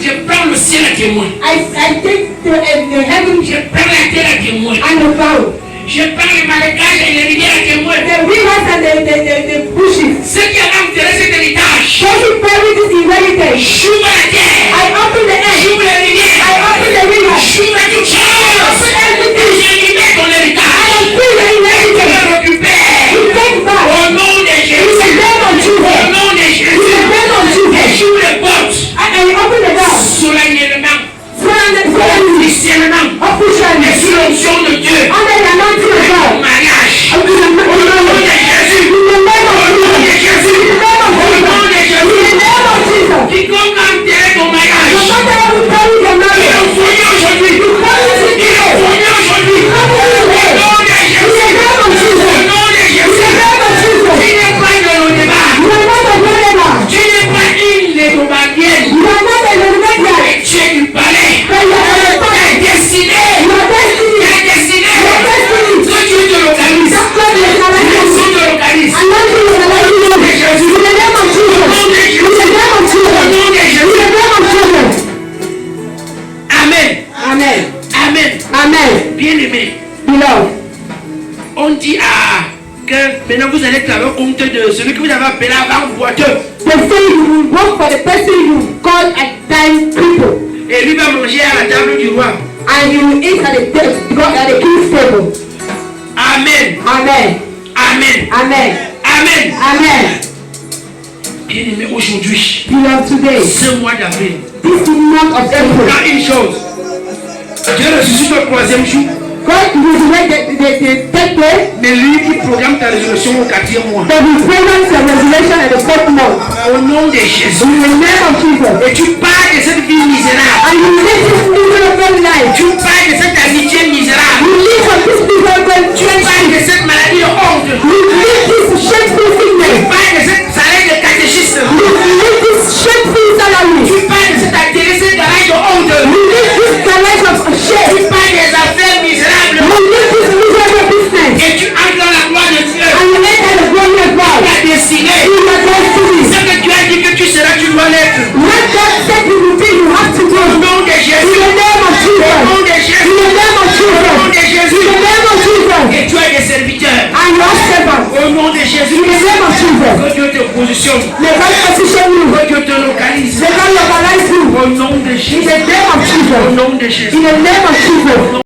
Je prends le ciel à témoin. I take the heaven Je prends la terre à témoin. and the bow. Je prends les marécages et les rivières à témoin. The rivers and the bushes. Ceux qui avaient enterré cet héritage, Those who bury this inheritance. j'ouvre la terre. I open the earth. J'ouvre les rivières. I open the rivers. J'ouvre toute chose. Open everything. Et je libère ton héritage. I free the Je inheritance. le récupère. You take back. Au nom de In the Jésus. name of Au Jesus. nom de In Jésus. the name of Et Jesus. j'ouvre les portes. And I open the door. Solennellement. Officially. Et Officially. sous l'onction de Dieu. Under the anointing of Au God. mariage. In the name Au nom of de Jésus. In the name of Au nom de Jesus. Jésus. In the name of Au nom de Jesus. In Jésus. the name of Jesus. Quiconque a enterré ton mariage. No matter how you bury your Il est marriage. enfourné aujourd'hui. You bury it Il est today. enfourné aujourd'hui. You bury it Au today. nom de In the Jésus. name of Jesus. Au nom de In Jésus. the name of Jesus. Tu n'es pas de nos débats. You are not a believer. Tu n'es pas une de nos barrières. You are not a believer. Mais tu es du palais. But you are a Tu father. es destiné. Your destiny. Tu es destiné. Your destiny. Que Dieu te localise. That God is Que alive. Dieu te localise. Anointing is alive. In the name of Jesus. In the name of Jesus. In the name of Jesus. Amen. Amen. Amen. Amen. Bien-aimé, Beloved. on dit que maintenant vous allez travailler au compte de celui que vous avez appelé avant boiteux. They say you will work for the person you call a dying people. Et lui va manger à la table du roi. And you will eat at the king's table. Amen. Amen. Amen. Amen. Amen. Amen. Bien-aimé, aujourd'hui, Beloved, today, ce mois d'avril, this is month of April. prends une chose. Dieu ressuscite au troisième jour. God resurrected the third day. Mais lui qui programme ta résurrection au quatrième mois. But he presents the resurrection at the fourth month. Au nom de Jésus. In the name of Jesus. Et tu parles de cette vie misérable. And you live this miserable life. Tu parles de cette amitié misérable. You live on this miserable Tu parles de cette maladie de honte. You live this shameful Tu sickness. parles de cette salaire de catéchisme. You live this shameful salary. Tu parles de cette intéressée garage de honte. You live this garage of Tu shame. parles des affaires misérables. You live this miserable business. Et tu entres dans la gloire de Dieu. And you enter the glory of God. Tu as destiné. In your destiny. Ce que tu as dit que tu seras, tu dois l'être. What God said you will be, you have to Au do. nom de In Jésus. the name of Au Jesus. nom de In Jésus. the name of Au nom Jesus. de In Jésus. the name of Jesus. Et tu as des serviteurs. And your servant. Au nom de Jésus. In the name of Jesus. Que Dieu te positionne. May God position you. Que Dieu te localise. May God localize you. Au nom de In Jésus. the name of Au Jesus. nom de Jésus. In the name of Jesus.